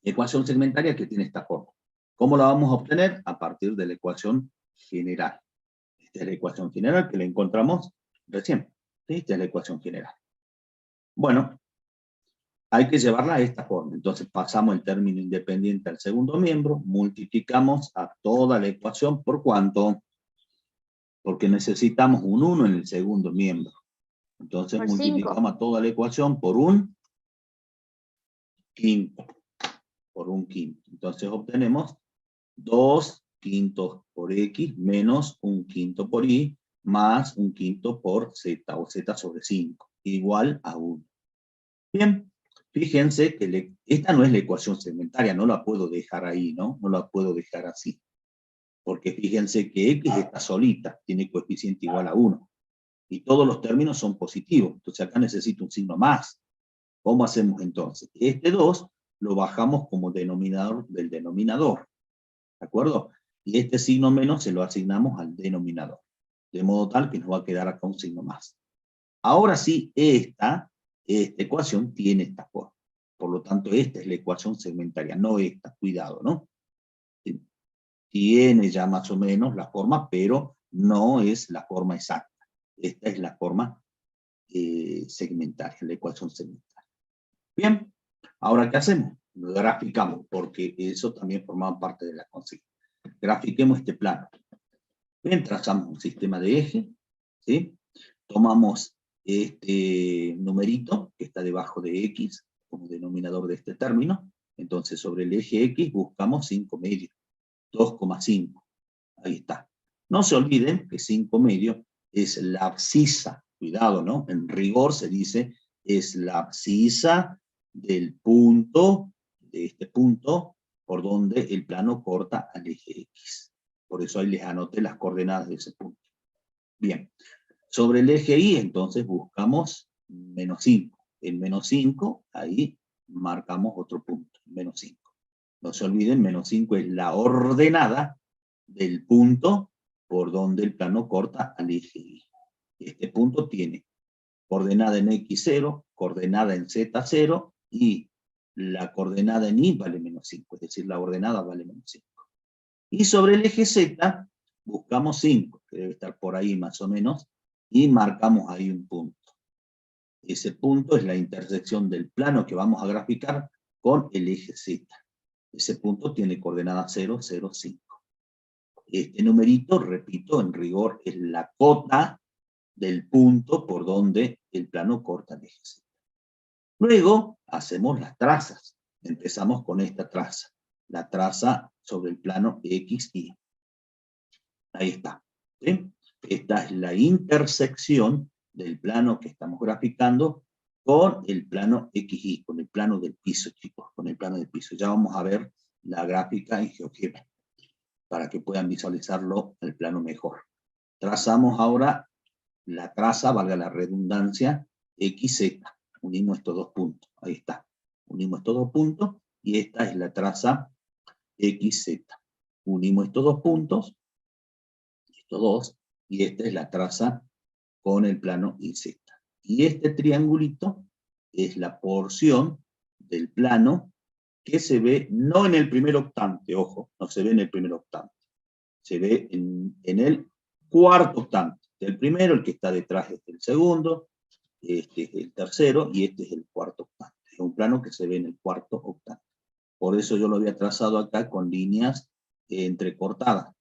Ecuación segmentaria que tiene esta forma. ¿Cómo la vamos a obtener? A partir de la ecuación general. Esta es la ecuación general que la encontramos recién. Esta es la ecuación general. Bueno, hay que llevarla a esta forma. Entonces pasamos el término independiente al segundo miembro, multiplicamos a toda la ecuación. ¿Por cuánto? Porque necesitamos un 1 en el segundo miembro. Entonces Por multiplicamos a toda la ecuación por un quinto. Por un quinto. Entonces obtenemos 2 quintos por x menos un quinto por y más un quinto por z, o z sobre 5, igual a 1. Bien, fíjense que esta no es la ecuación segmentaria, no la puedo dejar ahí, ¿no? No la puedo dejar así. Porque fíjense que x está solita, tiene coeficiente igual a 1. Y todos los términos son positivos, entonces acá necesito un signo más. ¿Cómo hacemos entonces? Este 2 lo bajamos como denominador del denominador, ¿de acuerdo? Y este signo menos se lo asignamos al denominador, de modo tal que nos va a quedar acá un signo más. Ahora sí, esta ecuación tiene esta forma. Por lo tanto, esta es la ecuación segmentaria, no esta, cuidado, ¿no? Tiene ya más o menos la forma, pero no es la forma exacta. Esta es la forma segmentaria, la ecuación segmentaria. Bien, ahora ¿qué hacemos? Lo graficamos, porque eso también formaba parte de la consigna. Grafiquemos este plano. Bien, trazamos un sistema de eje, ¿sí? Tomamos este numerito que está debajo de x como denominador de este término. Entonces sobre el eje x buscamos 5 medios, 2,5. Ahí está. No se olviden que 5 medios es la abscisa. Cuidado, ¿no? En rigor se dice es la abscisa del punto, de este punto, por donde el plano corta al eje x. Por eso ahí les anoté las coordenadas de ese punto. Bien. Sobre el eje y, entonces buscamos menos 5. En menos 5, ahí marcamos otro punto, menos 5. No se olviden, menos 5 es la ordenada del punto por donde el plano corta al eje y. Este punto tiene coordenada en x0, coordenada en z0, y la coordenada en y vale menos 5, es decir, la ordenada vale menos 5. Y sobre el eje z, buscamos 5, que debe estar por ahí más o menos, y marcamos ahí un punto. Ese punto es la intersección del plano que vamos a graficar con el eje z. Ese punto tiene coordenada 0, 0, 5. Este numerito, repito, en rigor es la cota del punto por donde el plano corta el eje z. Luego hacemos las trazas. Empezamos con esta traza. La traza sobre el plano XY. Ahí está. ¿Sí? Esta es la intersección del plano que estamos graficando con el plano XY, con el plano del piso, chicos, con el plano del piso. Ya vamos a ver la gráfica en GeoGebra, para que puedan visualizarlo el plano mejor. Trazamos ahora la traza, valga la redundancia, XZ. Unimos estos dos puntos. Ahí está. Unimos estos dos puntos y esta es la traza XZ. Unimos estos dos puntos, estos dos, y esta es la traza con el plano YZ. Y este triangulito es la porción del plano que se ve no en el primer octante, ojo, no se ve en el primer octante. Se ve en el cuarto octante. El primero, el que está detrás es el segundo, este es el tercero y este es el cuarto octante. Es un plano que se ve en el cuarto octante. Por eso yo lo había trazado acá con líneas entrecortadas,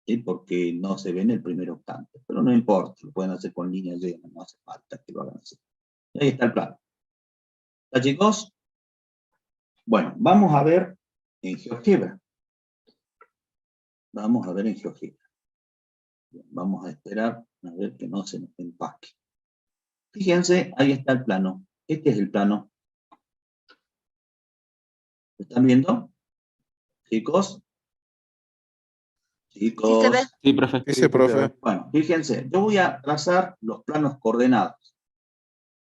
¿sí? Porque no se ve en el primer octante. Pero no importa, lo pueden hacer con líneas llenas, no hace falta que lo hagan así. Ahí está el plano. ¿Está, chicos? Bueno, vamos a ver en GeoGebra. Vamos a ver en GeoGebra. Vamos a esperar a ver que no se nos empaque. Fíjense, ahí está el plano. Este es el plano. ¿Lo están viendo? ¿Chicos? Chicos. Sí se ve. Sí, profe. Sí, profe. Bueno, fíjense, yo voy a trazar los planos coordenados.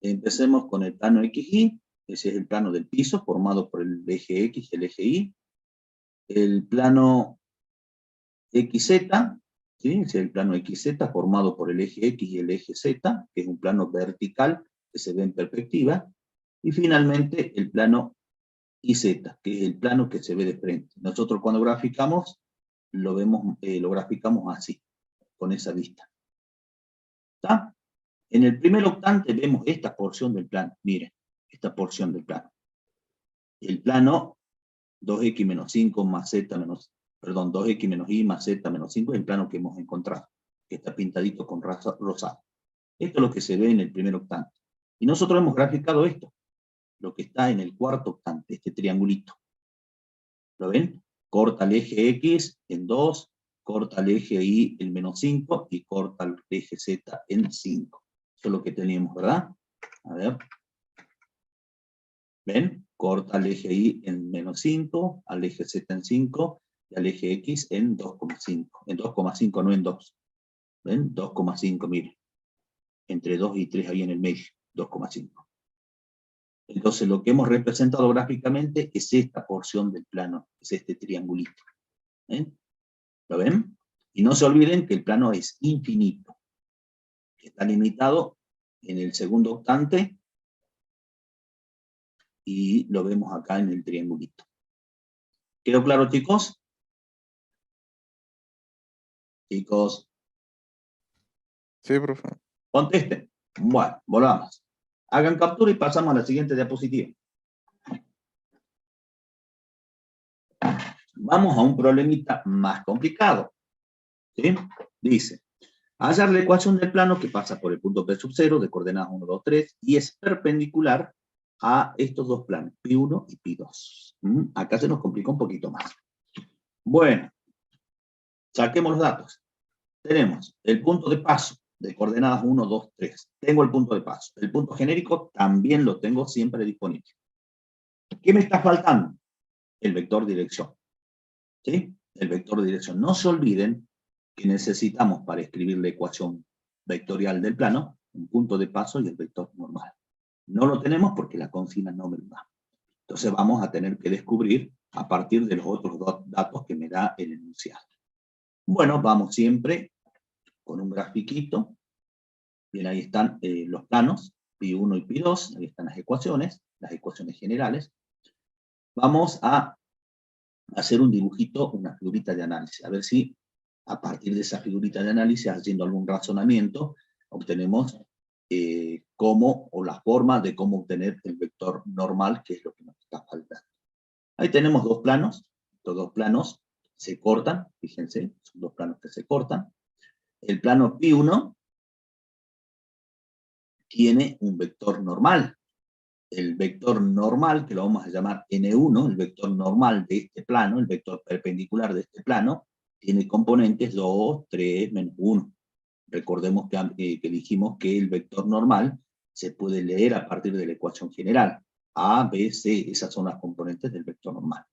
Empecemos con el plano XY. Ese es el plano del piso, formado por el eje X y el eje Y. El plano XZ, ¿sí? Ese es el plano XZ, formado por el eje X y el eje Z, que es un plano vertical que se ve en perspectiva. Y finalmente el plano YZ, que es el plano que se ve de frente. Nosotros cuando graficamos, lo graficamos así, con esa vista. ¿Está? En el primer octante vemos esta porción del plano. Miren, esta porción del plano. El plano 2x menos 5 más z menos, perdón, 2x menos y más z menos 5 es el plano que hemos encontrado, que está pintadito con rosado. Esto es lo que se ve en el primer octante. Y nosotros hemos graficado esto, lo que está en el cuarto octante, este triangulito. ¿Lo ven? Corta el eje X en 2, corta el eje Y en menos 5 y corta el eje Z en 5. Eso es lo que teníamos, ¿verdad? A ver. ¿Ven? Corta el eje Y en menos 5, al eje Z en 5 y al eje X en 2,5. En 2,5, no en 2. ¿Ven? 2,5, miren. Entre 2 y 3 ahí en el medio, 2,5. Entonces lo que hemos representado gráficamente es esta porción del plano, es este triangulito. ¿Ven? ¿Lo ven? Y no se olviden que el plano es infinito, que está limitado en el segundo octante, y lo vemos acá en el triangulito. ¿Quedó claro, chicos? Chicos. Sí, profe. Contesten. Bueno, volvamos. Hagan captura y pasamos a la siguiente diapositiva. Vamos a un problemita más complicado. ¿Sí? Dice, hallar la ecuación del plano que pasa por el punto P sub 0 de coordenadas 1, 2, 3 y es perpendicular a estos dos planos, Pi1 y Pi2. Acá se nos complica un poquito más. Bueno, saquemos los datos. Tenemos el punto de paso de coordenadas 1, 2, 3. Tengo el punto de paso. El punto genérico también lo tengo siempre disponible. ¿Qué me está faltando? El vector dirección. ¿Sí? El vector de dirección. No se olviden que necesitamos para escribir la ecuación vectorial del plano un punto de paso y el vector normal. No lo tenemos porque la consigna no me lo da. Entonces vamos a tener que descubrir a partir de los otros datos que me da el enunciado. Bueno, vamos siempre con un grafiquito. Bien, ahí están los planos, Pi1 y Pi2, ahí están las ecuaciones generales. Vamos a hacer un dibujito, una figurita de análisis, a ver si a partir de esa figurita de análisis, haciendo algún razonamiento, obtenemos cómo, o la forma de cómo obtener el vector normal, que es lo que nos está faltando. Ahí tenemos dos planos, estos dos planos se cortan, fíjense, son dos planos que se cortan. El plano Pi1 tiene un vector normal. El vector normal, que lo vamos a llamar N1, el vector normal de este plano, el vector perpendicular de este plano, tiene componentes 2, 3, menos 1. Recordemos que dijimos que el vector normal se puede leer a partir de la ecuación general. A, B, C, esas son las componentes del vector normal.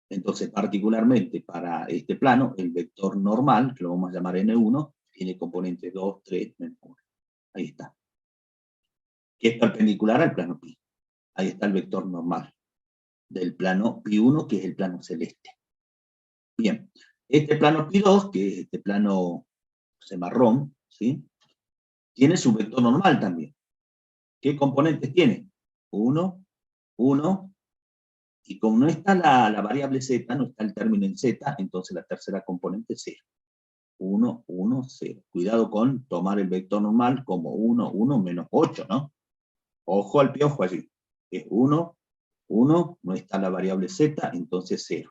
Entonces, particularmente para este plano, el vector normal, que lo vamos a llamar N1, tiene componentes 2, 3, menos 1. Ahí está. Que es perpendicular al plano pi. Ahí está el vector normal del plano Pi1, que es el plano celeste. Bien, este plano Pi2, que es este plano marrón, ¿sí? Tiene su vector normal también. ¿Qué componentes tiene? 1, 1, y como no está la variable z, no está el término en z, entonces la tercera componente es 0. 1, 1, 0. Cuidado con tomar el vector normal como 1, 1, menos 8, ¿no? Ojo al piojo allí. Es 1, 1, no está la variable z, entonces 0.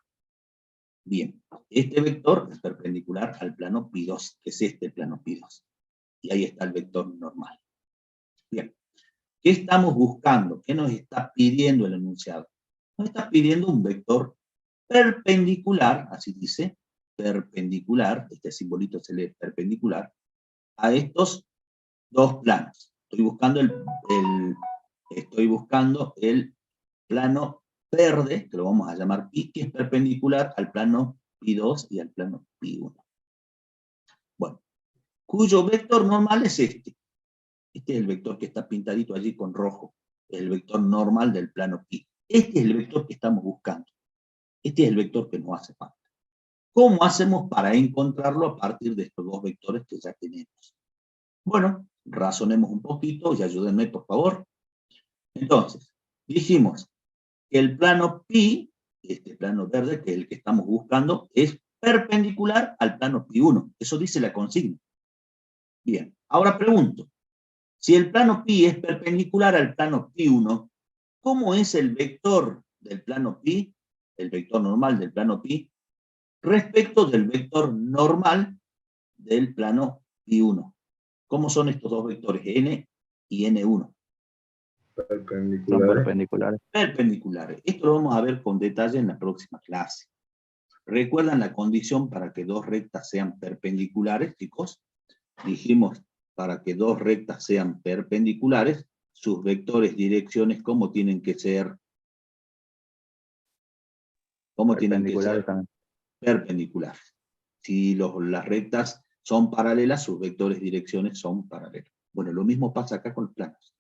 Bien, este vector es perpendicular al plano Pi2, que es este plano Pi2. Y ahí está el vector normal. Bien, ¿qué estamos buscando? ¿Qué nos está pidiendo el enunciado? Nos está pidiendo un vector perpendicular, así dice, perpendicular, este simbolito se lee perpendicular, a estos dos planos. Estoy buscando el plano verde, que lo vamos a llamar Pi, que es perpendicular al plano Pi2 y al plano Pi1. Bueno, cuyo vector normal es este. Este es el vector que está pintadito allí con rojo. Es el vector normal del plano pi. Este es el vector que estamos buscando. Este es el vector que nos hace falta. ¿Cómo hacemos para encontrarlo a partir de estos dos vectores que ya tenemos? Bueno, razonemos un poquito y ayúdenme, por favor. Entonces, dijimos que el plano pi, este plano verde, que es el que estamos buscando, es perpendicular al plano pi1. Eso dice la consigna. Bien, ahora pregunto, si el plano pi es perpendicular al plano pi1, ¿cómo es el vector del plano pi, el vector normal del plano pi, respecto del vector normal del plano pi1? ¿Cómo son estos dos vectores, n y n1? Son Perpendicular. perpendiculares. Perpendiculares. Esto lo vamos a ver con detalle en la próxima clase. ¿Recuerdan la condición para que dos rectas sean perpendiculares, chicos? Dijimos, para que dos rectas sean perpendiculares, sus vectores, direcciones, ¿cómo tienen que ser? ¿Cómo tienen que ser? También. Perpendiculares. Si las rectas son paralelas, sus vectores, direcciones son paralelos. Bueno, lo mismo pasa acá con los planos.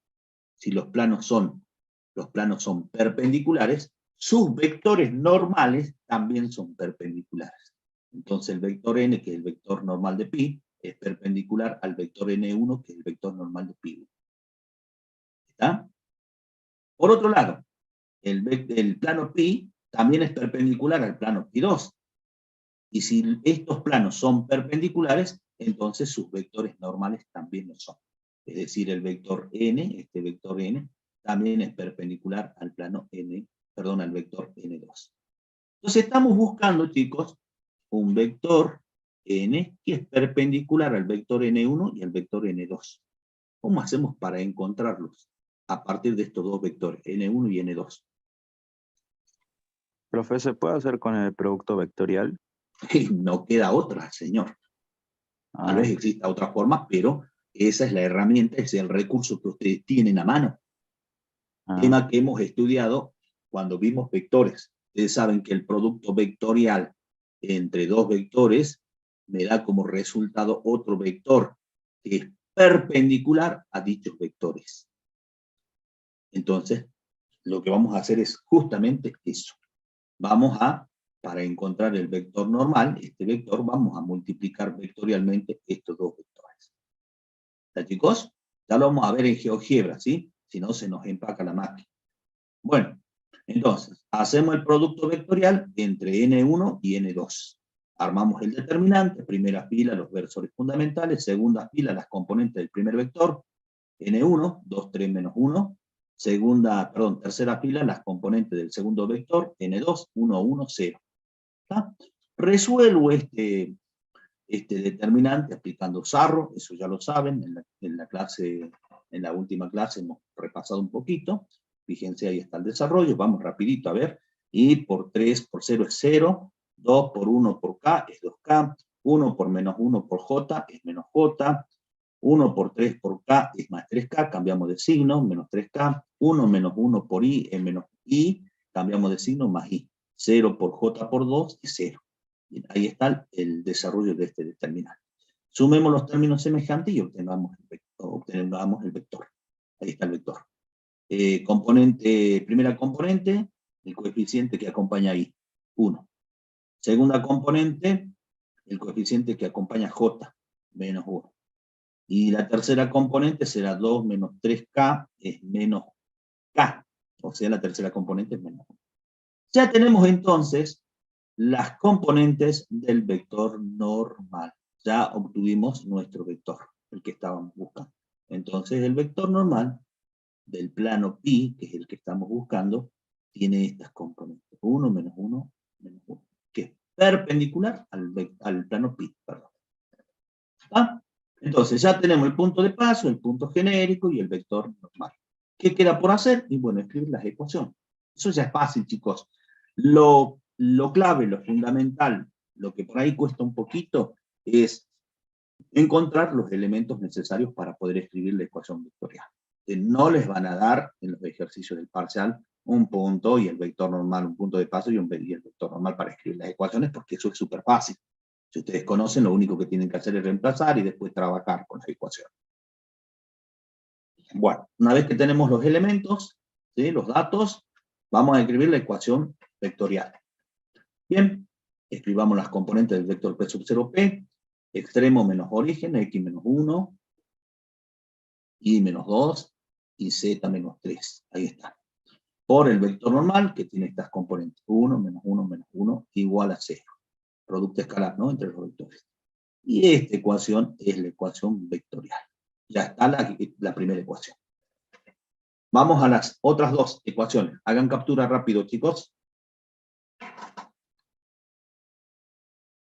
Si los planos son perpendiculares, sus vectores normales también son perpendiculares. Entonces el vector n, que es el vector normal de pi, es perpendicular al vector n1, que es el vector normal de pi1. ¿Está? Por otro lado, el plano pi también es perpendicular al plano pi2. Y si estos planos son perpendiculares, entonces sus vectores normales también lo son. Es decir, el vector n, este vector n, también es perpendicular al plano n, perdón, al vector n2. Entonces estamos buscando, chicos, un vector n que es perpendicular al vector n1 y al vector n2. ¿Cómo hacemos para encontrarlos a partir de estos dos vectores, n1 y n2? Profe, ¿se puede hacer con el producto vectorial? No queda otra, señor. Tal vez exista otra forma, pero esa es la herramienta, ese es el recurso que ustedes tienen a mano. Tema que hemos estudiado cuando vimos vectores. Ustedes saben que el producto vectorial entre dos vectores me da como resultado otro vector que es perpendicular a dichos vectores. Entonces, lo que vamos a hacer es justamente eso. Para encontrar el vector normal, este vector, vamos a multiplicar vectorialmente estos dos vectores. ¿Está, chicos? Ya lo vamos a ver en GeoGebra, ¿sí? Si no, se nos empaca la máquina. Bueno, entonces, hacemos el producto vectorial entre n1 y n2. Armamos el determinante, primera fila los versores fundamentales, segunda fila las componentes del primer vector, n1, 2, 3, menos 1, tercera fila las componentes del segundo vector, n2, 1, 1, 0. ¿Está? Resuelvo este determinante aplicando Sarro, eso ya lo saben, en la última clase hemos repasado un poquito. Fíjense, ahí está el desarrollo, vamos rapidito a ver. Y por 3 por 0 es 0, 2 por 1 por k es 2k, 1 por menos 1 por j es menos j, 1 por 3 por k es más 3k, cambiamos de signo, menos 3k, 1 menos 1 por i es menos i, cambiamos de signo, más i. 0 por j por 2 es 0. Bien, ahí está el desarrollo de este determinante. Sumemos los términos semejantes y obtengamos el vector. Ahí está el vector. Primera componente, el coeficiente que acompaña ahí, 1. Segunda componente, el coeficiente que acompaña j, menos 1. Y la tercera componente será 2 menos 3k, es menos k. O sea, la tercera componente es menos 1. Ya tenemos entonces las componentes del vector normal. Ya obtuvimos nuestro vector, el que estábamos buscando. Entonces el vector normal del plano pi, que es el que estamos buscando, tiene estas componentes. 1, menos 1, menos 1. Que es perpendicular al plano pi, perdón. ¿Ah? Entonces ya tenemos el punto de paso, el punto genérico y el vector normal. ¿Qué queda por hacer? Y bueno, escribir las ecuaciones. Eso ya es fácil, chicos. Lo clave, lo fundamental, lo que por ahí cuesta un poquito, es encontrar los elementos necesarios para poder escribir la ecuación vectorial. Que no les van a dar en los ejercicios del parcial un punto y el vector normal, un punto de paso y el vector normal para escribir las ecuaciones, porque eso es súper fácil. Si ustedes conocen, lo único que tienen que hacer es reemplazar y después trabajar con las ecuaciones. Bueno, una vez que tenemos los elementos, ¿sí? Los datos, vamos a escribir la ecuación vectorial. Bien, escribamos las componentes del vector P sub 0P, extremo menos origen, X menos 1, Y menos 2, y Z menos 3. Ahí está. Por el vector normal, que tiene estas componentes, 1, menos 1, igual a 0. Producto escalar, ¿no? Entre los vectores. Y esta ecuación es la ecuación vectorial. Ya está la primera ecuación. Vamos a las otras dos ecuaciones. Hagan captura rápido, chicos.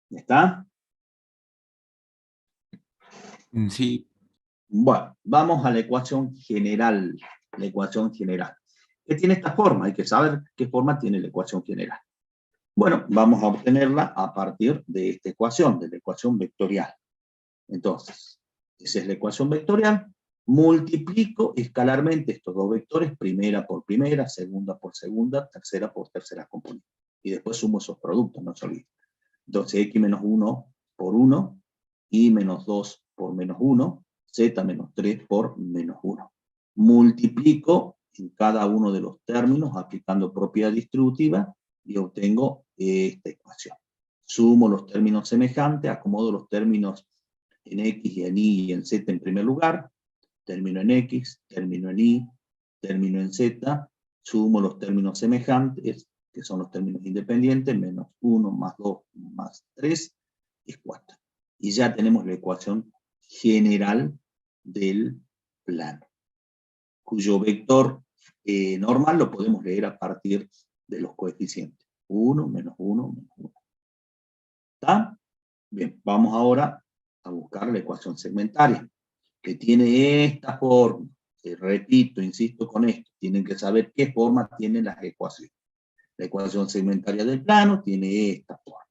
¿Ya está? Sí. Bueno, vamos a la ecuación general. La ecuación general. ¿Qué tiene esta forma? Hay que saber qué forma tiene la ecuación general. Bueno, vamos a obtenerla a partir de esta ecuación, de la ecuación vectorial. Entonces, esa es la ecuación vectorial. Multiplico escalarmente estos dos vectores, primera por primera, segunda por segunda, tercera por tercera componente. Y después sumo esos productos, no se olviden. Entonces, x menos 1 por 1, y menos 2 por menos 1, z menos 3 por menos 1. Multiplico en cada uno de los términos aplicando propiedad distributiva y obtengo esta ecuación. Sumo los términos semejantes, acomodo los términos en X y en Y y en Z en primer lugar, término en X, término en Y, término en Z, sumo los términos semejantes, que son los términos independientes, menos 1 más 2 más 3 es 4. Y ya tenemos la ecuación general del plano, cuyo vector normal lo podemos leer a partir de los coeficientes. 1, menos 1, menos 1. ¿Está? Bien, vamos ahora a buscar la ecuación segmentaria, que tiene esta forma. Repito, insisto con esto, tienen que saber qué forma tienen las ecuaciones. La ecuación segmentaria del plano tiene esta forma.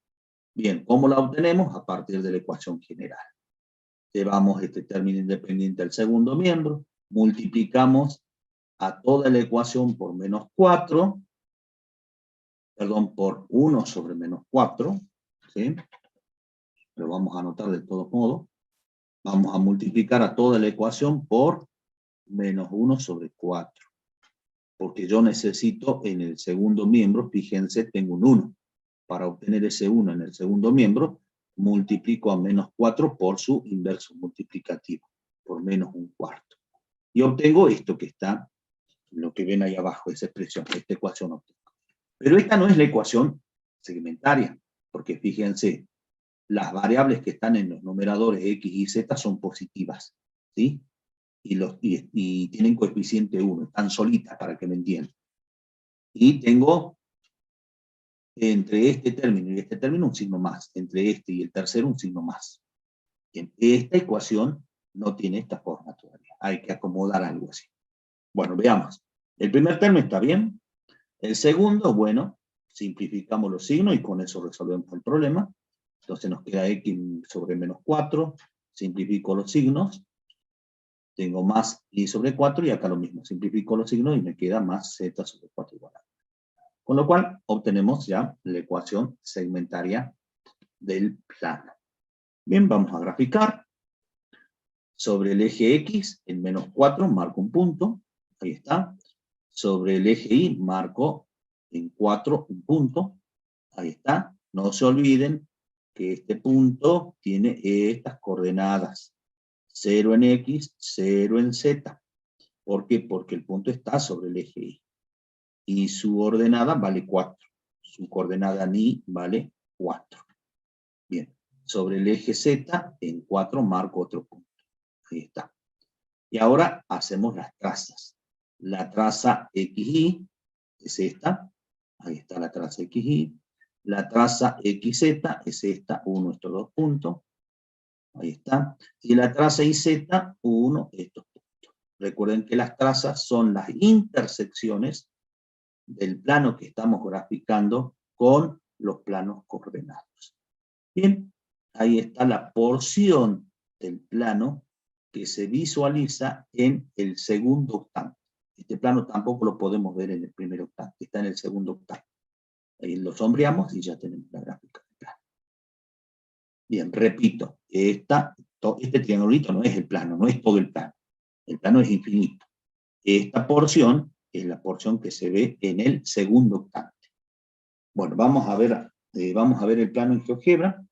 Bien, ¿cómo la obtenemos? A partir de la ecuación general. Llevamos este término independiente al segundo miembro, multiplicamos a toda la ecuación por menos 4, perdón, por 1 sobre menos 4, ¿sí? Lo vamos a anotar de todos modos. Vamos a multiplicar a toda la ecuación por menos 1 sobre 4. Porque yo necesito en el segundo miembro, fíjense, tengo un 1. Para obtener ese 1 en el segundo miembro, multiplico a menos 4 por su inverso multiplicativo, por menos un cuarto. Y obtengo esto que está, lo que ven ahí abajo, esa expresión, esta ecuación obtengo. Pero esta no es la ecuación segmentaria, porque fíjense, las variables que están en los numeradores X y Z son positivas, ¿sí? Y tienen coeficiente 1, están solitas para que me entiendan. Y tengo entre este término y este término un signo más, entre este y el tercero un signo más. Bien, esta ecuación no tiene esta forma todavía, hay que acomodar algo así. Bueno, veamos. El primer término está bien. El segundo, bueno, simplificamos los signos y con eso resolvemos el problema. Entonces nos queda X sobre menos 4, simplifico los signos, tengo más Y sobre 4 y acá lo mismo, simplifico los signos y me queda más Z sobre 4 igual a 1. Con lo cual obtenemos ya la ecuación segmentaria del plano. Bien, vamos a graficar. Sobre el eje X, en menos 4, marco un punto, ahí está. Sobre el eje Y, marco en 4 un punto, ahí está. No se olviden que este punto tiene estas coordenadas. 0 en X, 0 en Z. ¿Por qué? Porque el punto está sobre el eje Y. Y su ordenada vale 4. Su coordenada ni vale 4. Bien. Sobre el eje Z, en 4 marco otro punto. Ahí está. Y ahora hacemos las trazas. La traza XY es esta. Ahí está la traza XY. La traza XZ es esta, uno estos dos puntos. Ahí está. Y la traza YZ, uno estos puntos. Recuerden que las trazas son las intersecciones del plano que estamos graficando con los planos coordenados. Bien, ahí está la porción del plano que se visualiza en el segundo octante. Este plano tampoco lo podemos ver en el primer octante, está en el segundo octante. Ahí lo sombreamos y ya tenemos la gráfica del plano. Bien, repito, este triangulito no es el plano, no es todo el plano. El plano es infinito. Esta porción es la porción que se ve en el segundo octante. Bueno, vamos a ver el plano en GeoGebra.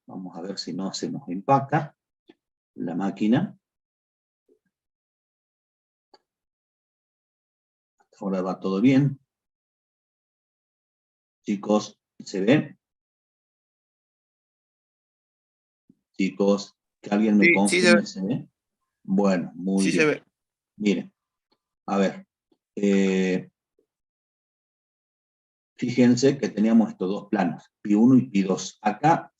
Vamos a ver si no se nos empaca la máquina. Hasta ahora va todo bien. Chicos, ¿se ve? Chicos, que alguien me Sí, se ve. confirme, ¿se ve? Bueno, muy Sí se bien. ve. Miren, a ver. Fíjense que teníamos estos dos planos, Pi1 y Pi2. Acá,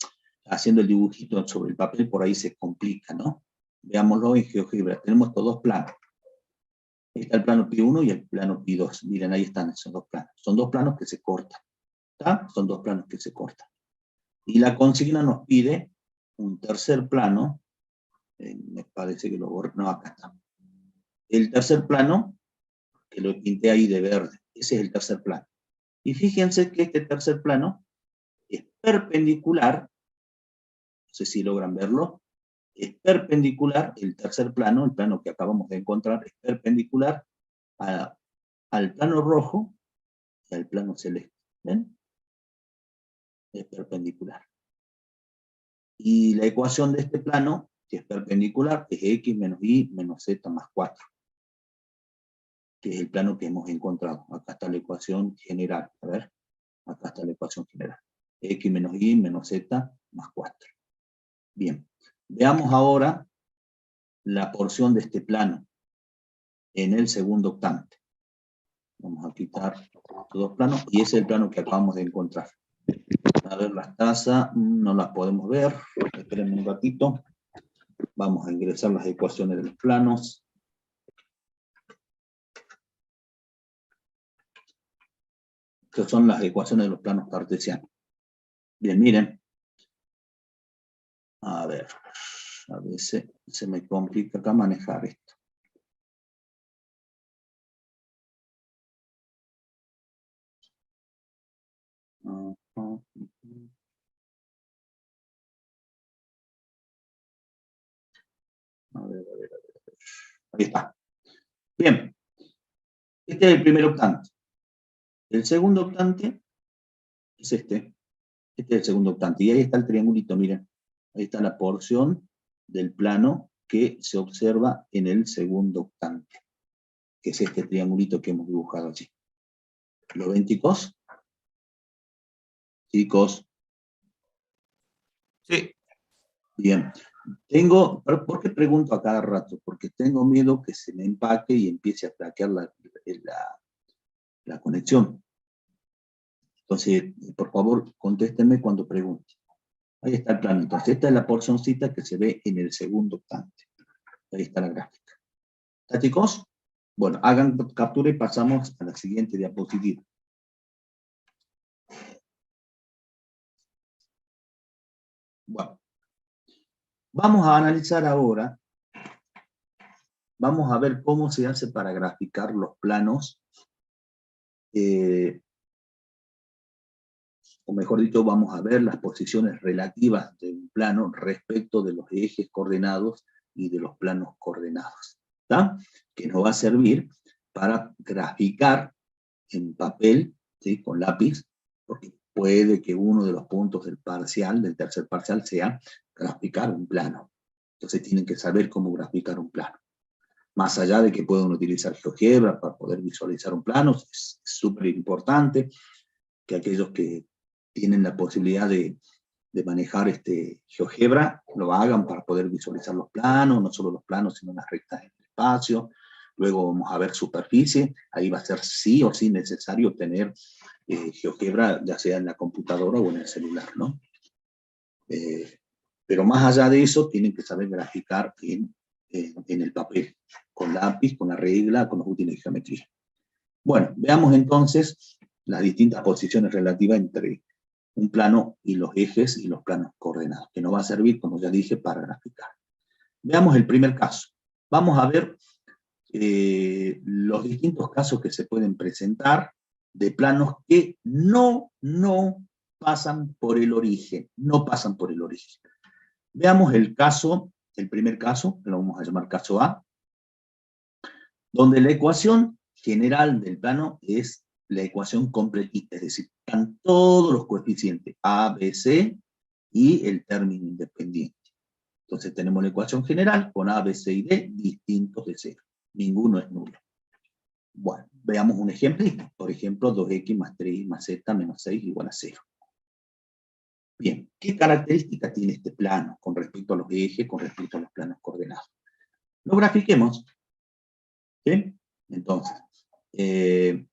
haciendo el dibujito sobre el papel, por ahí se complica, ¿no? Veámoslo en GeoGebra. Tenemos estos dos planos. Ahí está el plano Pi1 y el plano Pi2. Miren, ahí están esos dos planos. Son dos planos que se cortan. ¿Está? Son dos planos que se cortan. Y la consigna nos pide un tercer plano. Me parece que lo borré. No, acá está. El tercer plano, que lo pinté ahí de verde. Ese es el tercer plano. Y fíjense que este tercer plano es perpendicular, no sé si logran verlo, es perpendicular, el tercer plano, el plano que acabamos de encontrar, es perpendicular al plano rojo y al plano celeste. ¿Ven? Es perpendicular. Y la ecuación de este plano, que es perpendicular, es x menos y menos z más 4, que es el plano que hemos encontrado. Acá está la ecuación general. A ver, acá está la ecuación general. X menos y menos z más 4. Bien, veamos ahora la porción de este plano en el segundo octante. Vamos a quitar estos dos planos, y ese es el plano que acabamos de encontrar. A ver, las tazas no las podemos ver. Espérenme un ratito. Vamos a ingresar las ecuaciones de los planos. Estas son las ecuaciones de los planos cartesianos. Bien, miren. A ver, a veces se me complica acá manejar esto. A ver. Ahí está. Bien. Este es el primer octante. El segundo octante es este. Este es el segundo octante. Y ahí está el triangulito, miren. Ahí está la porción del plano que se observa en el segundo octante, que es este triangulito que hemos dibujado allí. ¿Lo ven, chicos? Chicos. Sí. Bien. ¿Por qué pregunto a cada rato? Porque tengo miedo que se me empaque y empiece a flaquear la conexión. Entonces, por favor, contéstenme cuando pregunte. Ahí está el plano. Entonces, esta es la porcioncita que se ve en el segundo octante. Ahí está la gráfica. ¿Está, chicos? Bueno, hagan captura y pasamos a la siguiente diapositiva. Bueno, vamos a analizar ahora, vamos a ver cómo se hace para graficar los planos, o mejor dicho, vamos a ver las posiciones relativas de un plano respecto de los ejes coordenados y de los planos coordenados, ¿está? Que nos va a servir para graficar en papel, ¿sí? Con lápiz, porque puede que uno de los puntos del parcial, del tercer parcial, sea graficar un plano. Entonces tienen que saber cómo graficar un plano. Más allá de que puedan utilizar GeoGebra para poder visualizar un plano, es súper importante que aquellos que tienen la posibilidad de manejar GeoGebra lo hagan para poder visualizar los planos, no solo los planos, sino las rectas en el espacio. Luego vamos a ver superficie, ahí va a ser sí o sí necesario tener GeoGebra, ya sea en la computadora o en el celular, ¿no? Pero más allá de eso, tienen que saber graficar en el papel, con lápiz, con la regla, con los útiles de geometría. Bueno, veamos entonces las distintas posiciones relativas entre un plano y los ejes y los planos coordenados, que nos va a servir, como ya dije, para graficar. Veamos el primer caso. Vamos a ver los distintos casos que se pueden presentar de planos que no pasan por el origen, no pasan por el origen. Veamos el caso, el primer caso, lo vamos a llamar caso A. donde la ecuación general del plano es la ecuación completita, es decir, están todos los coeficientes A, B, C y el término independiente. Entonces tenemos la ecuación general con A, B, C y D distintos de 0. Ninguno es nulo. Bueno, veamos un ejemplito. Por ejemplo, 2x más 3 más z menos 6 igual a 0. Bien, ¿qué características tiene este plano con respecto a los ejes, con respecto a los planos coordenados? Lo grafiquemos. ¿Sí? Entonces,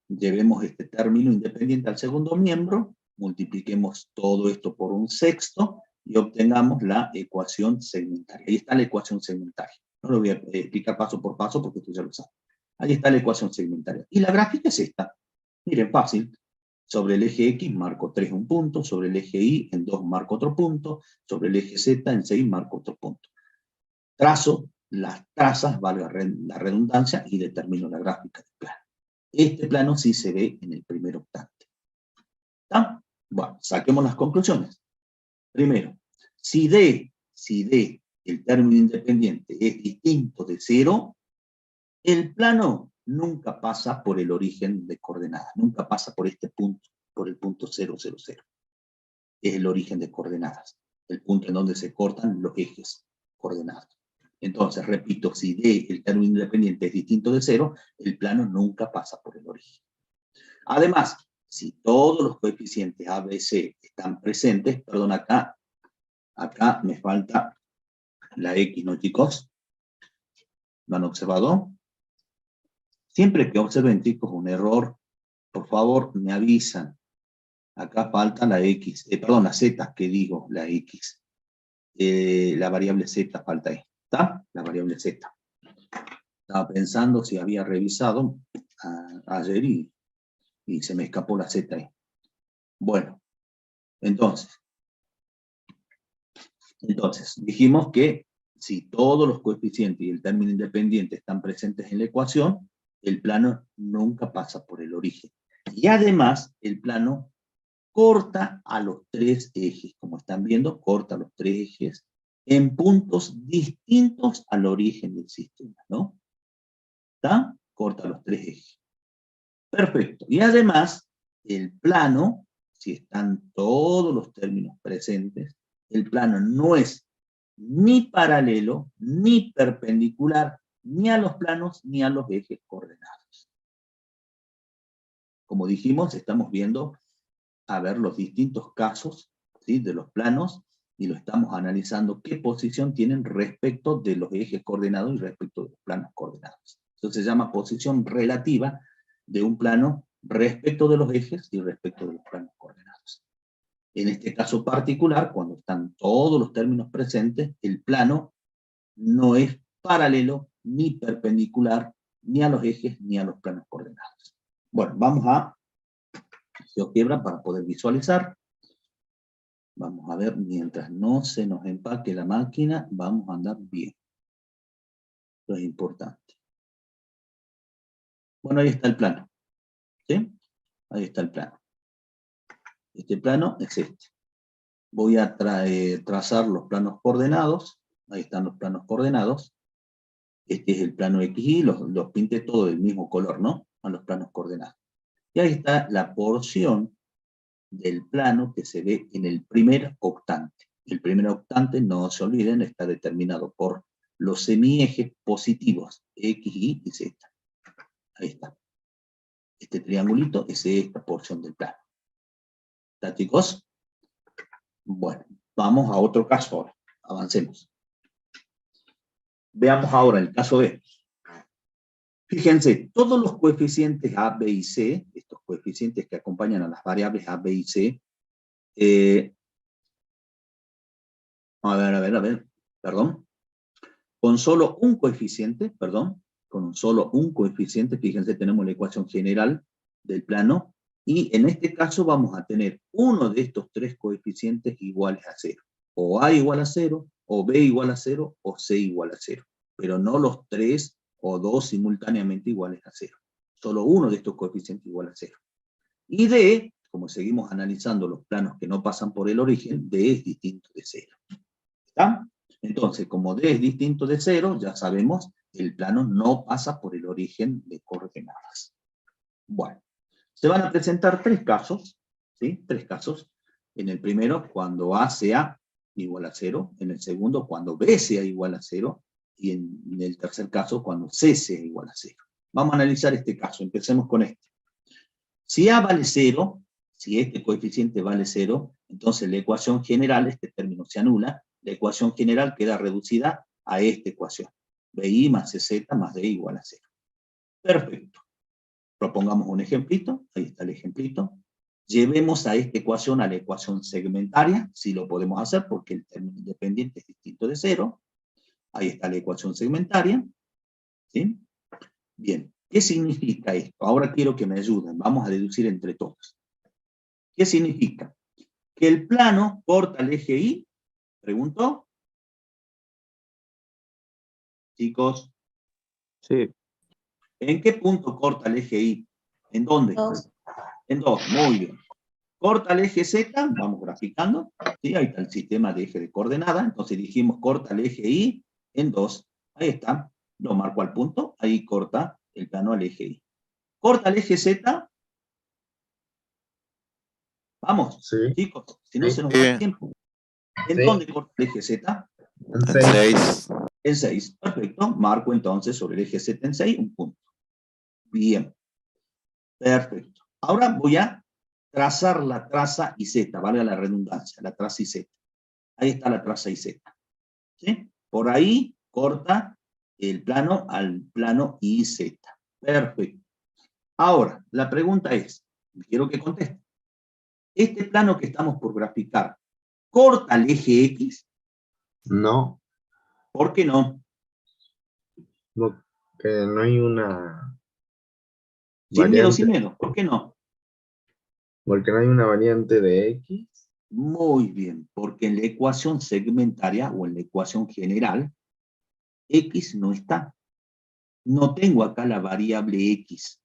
llevemos este término independiente al segundo miembro, multipliquemos todo esto por un sexto y obtengamos la ecuación segmentaria. Ahí está la ecuación segmentaria. No lo voy a explicar paso por paso porque tú ya lo sabes. Ahí está la ecuación segmentaria. Y la gráfica es esta. Miren, fácil. Sobre el eje X marco 3 un punto, sobre el eje Y en 2 marco otro punto, sobre el eje Z en 6 marco otro punto. Trazo las trazas, valga la redundancia, y determino la gráfica del plano. Este plano sí se ve en el primer octante. ¿Está? Bueno, saquemos las conclusiones. Primero, si D, el término independiente, es distinto de 0, el plano nunca pasa por el origen de coordenadas, nunca pasa por este punto, por el punto 0, 0, 0. Es el origen de coordenadas, el punto en donde se cortan los ejes coordenados. Entonces, repito, si D, el término independiente, es distinto de 0, el plano nunca pasa por el origen. Además, si todos los coeficientes A, B, C están presentes, perdón, acá me falta la X, ¿no, chicos? ¿Lo han observado? Siempre que observen, chicos, un error, por favor, me avisan. Acá falta la X, perdón, la Z, que digo, la X. La variable Z falta ahí, ¿está? La variable Z. Estaba pensando si había revisado ayer y se me escapó la Z ahí. Bueno, entonces, dijimos que si todos los coeficientes y el término independiente están presentes en la ecuación, el plano nunca pasa por el origen. Y además, el plano corta a los 3 ejes. Como están viendo, corta los 3 ejes en puntos distintos al origen del sistema, ¿no? ¿Está? Corta los 3 ejes. Perfecto. Y además, el plano, si están todos los términos presentes, el plano no es ni paralelo, ni perpendicular, ni a los planos, ni a los ejes coordenados. Como dijimos, estamos viendo a ver los distintos casos, ¿sí?, de los planos, y lo estamos analizando qué posición tienen respecto de los ejes coordenados y respecto de los planos coordenados. Eso se llama posición relativa de un plano respecto de los ejes y respecto de los planos coordenados. En este caso particular, cuando están todos los términos presentes, el plano no es paralelo ni perpendicular ni a los ejes ni a los planos coordenados. Bueno, vamos a GeoGebra para poder visualizar. Vamos a ver, mientras no se nos empaque la máquina, vamos a andar bien. Eso es importante. Bueno, ahí está el plano. ¿Sí? Ahí está el plano. Este plano es este. Voy a trazar los planos coordenados. Ahí están los planos coordenados. Este es el plano XY, los pinté todos del mismo color, ¿no? A los planos coordenados. Y ahí está la porción del plano que se ve en el primer octante. El primer octante, no se olviden, está determinado por los semiejes positivos, X, Y y Z. Ahí está. Este triangulito es esta porción del plano. ¿Está, chicos? Bueno, vamos a otro caso ahora. Avancemos. Veamos ahora el caso B. Fíjense, todos los coeficientes A, B y C, estos coeficientes que acompañan a las variables A, B y C, a ver, perdón. Con solo un coeficiente, fíjense, tenemos la ecuación general del plano, y en este caso vamos a tener uno de estos 3 coeficientes iguales a 0. O A igual a 0, o B igual a 0, o C igual a 0. Pero no los 3 o 2 simultáneamente iguales a 0. Solo uno de estos coeficientes igual a 0. Y D, como seguimos analizando los planos que no pasan por el origen, D es distinto de 0. ¿Está? Entonces, como D es distinto de 0, ya sabemos que el plano no pasa por el origen de coordenadas. Bueno, se van a presentar 3 casos, ¿sí? 3 casos. En el primero, cuando A sea igual a 0. En el segundo, cuando B sea igual a 0. Y en el tercer caso, cuando C sea igual a 0. Vamos a analizar este caso. Empecemos con este. Si A vale 0, si este coeficiente vale 0, entonces la ecuación general, este término se anula, la ecuación general queda reducida a esta ecuación. BI más CZ más D igual a 0. Perfecto. Propongamos un ejemplito, ahí está el ejemplito. Llevemos a esta ecuación a la ecuación segmentaria, si lo podemos hacer porque el término independiente es distinto de 0. Ahí está la ecuación segmentaria. ¿Sí? Bien, ¿qué significa esto? Ahora quiero que me ayuden, vamos a deducir entre todos. ¿Qué significa? Que el plano corta el eje Y, ¿pregunto? Chicos, Sí, ¿en qué punto corta el eje Y? ¿En dónde? 2. En 2, muy bien. Corta el eje Z, vamos graficando, ¿sí? Ahí está el sistema de eje de coordenada, entonces dijimos corta el eje Y en 2, ahí está, lo marco al punto, ahí corta el plano al eje Y. Corta el eje Z, vamos, Sí, chicos, si no sí, se nos va el Sí, tiempo. ¿En sí. dónde corta el eje Z? En en 6. 6. En 6, perfecto, marco entonces sobre el eje Z en 6 un punto. Bien, perfecto. Ahora voy a trazar la traza IZ, valga la redundancia, la traza IZ. Ahí está la traza IZ. ¿Sí? Por ahí corta el plano al plano IZ. Perfecto. Ahora, la pregunta es, quiero que conteste. Este plano que estamos por graficar, ¿corta el eje X? No, ¿Por qué no? porque no hay una Sin miedo, variante, sin miedo. ¿Por qué no? porque no hay una variante de X. Muy bien, porque en la ecuación segmentaria o en la ecuación general, X no está. No tengo acá la variable X.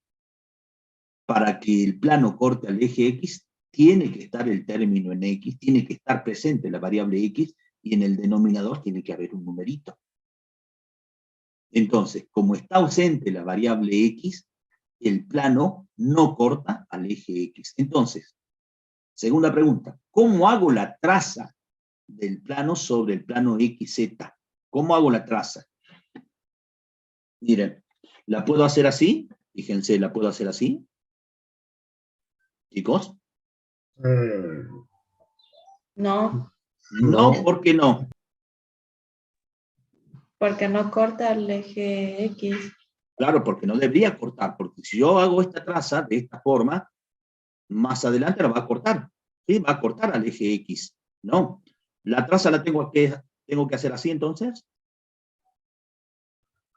Para que el plano corte al eje X, tiene que estar el término en X, tiene que estar presente la variable X, y en el denominador tiene que haber un numerito. Entonces, como está ausente la variable X, el plano no corta al eje X. Entonces, segunda pregunta, ¿cómo hago la traza del plano sobre el plano XZ? ¿Cómo hago la traza? Miren, ¿la puedo hacer así? Fíjense, ¿la puedo hacer así? ¿Chicos? Mm, No, No, no, ¿por qué no? porque no corta el eje X. Claro, porque no debería cortar, porque si yo hago esta traza de esta forma, más adelante la va a cortar, ¿sí? Va a cortar al eje X, ¿no? La traza la tengo que hacer así entonces,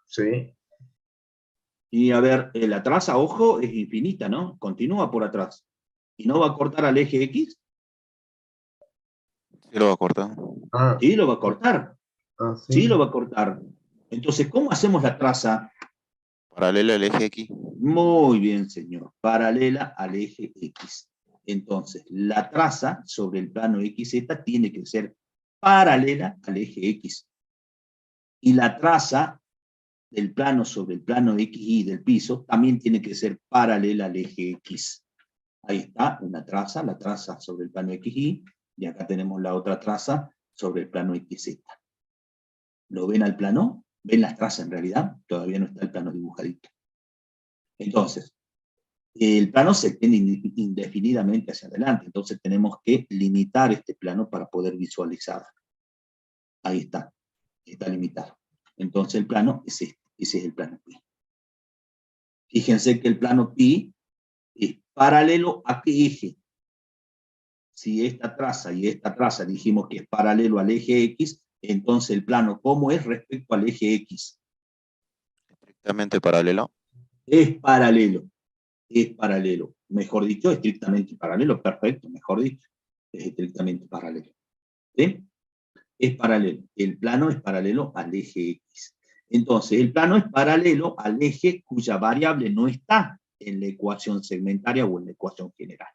sí, y a ver, la traza, ojo, es infinita, ¿no? Continúa por atrás, y no va a cortar al eje X, Sí lo va a cortar. ah, sí lo va a cortar, sí lo sí, va a cortar. Entonces, ¿cómo hacemos la traza? Paralelo al eje X. Muy bien, señor, paralela al eje X. Entonces, la traza sobre el plano XZ tiene que ser paralela al eje X. Y la traza del plano sobre el plano XY del piso también tiene que ser paralela al eje X. Ahí está una traza, la traza sobre el plano XY, y acá tenemos la otra traza sobre el plano XZ. ¿Lo ven al plano? ¿Ven las trazas en realidad? Todavía no está el plano dibujadito. Entonces, el plano se extiende indefinidamente hacia adelante, entonces tenemos que limitar este plano para poder visualizar. Ahí está limitado. Entonces el plano es este, ese es el plano pi. Fíjense que el plano pi es paralelo a qué eje. Si esta traza y esta traza dijimos que es paralelo al eje X, entonces el plano, ¿cómo es respecto al eje X? Estrictamente paralelo. Es paralelo. Es paralelo. Mejor dicho, estrictamente paralelo. Perfecto, mejor dicho. Es estrictamente paralelo. ¿Sí? Es paralelo. El plano es paralelo al eje X. Entonces, el plano es paralelo al eje cuya variable no está en la ecuación segmentaria o en la ecuación general.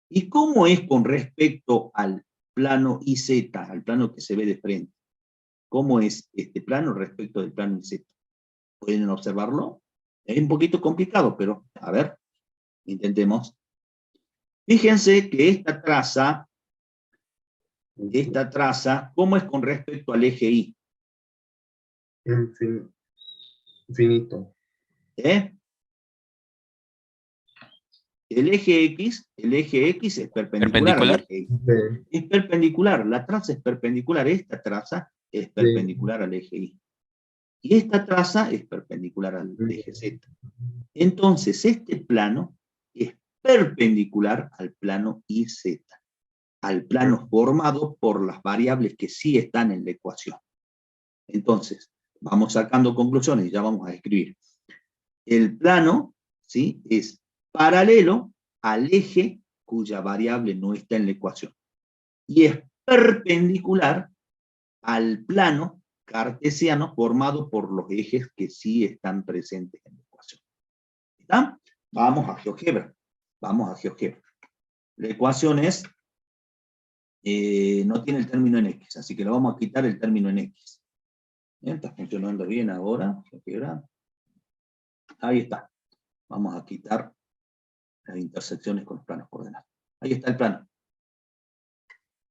¿Y cómo es con respecto al plano IZ, al plano que se ve de frente? cómo es este plano respecto del plano Y-Z. ¿Pueden observarlo? Es un poquito complicado, pero a ver, intentemos. Fíjense que esta traza, ¿cómo es con respecto al eje Y? Infinito. ¿Eh? El eje X es perpendicular al eje Y. Sí, Es perpendicular, la traza es perpendicular, esta traza es perpendicular al eje Y. Y esta traza es perpendicular al eje Z. Entonces, este plano es perpendicular al plano YZ, al plano formado por las variables que sí están en la ecuación. Entonces, vamos sacando conclusiones y ya vamos a escribir. El plano, ¿sí?, es paralelo al eje cuya variable no está en la ecuación. Y es perpendicular al plano cartesiano formado por los ejes que sí están presentes en la ecuación. ¿Está? Vamos a GeoGebra. Vamos a GeoGebra. La ecuación es, no tiene el término en X, así que le vamos a quitar el término en X. Bien, está funcionando bien ahora, GeoGebra. Ahí está. Vamos a quitar las intersecciones con los planos coordenados. Ahí está el plano.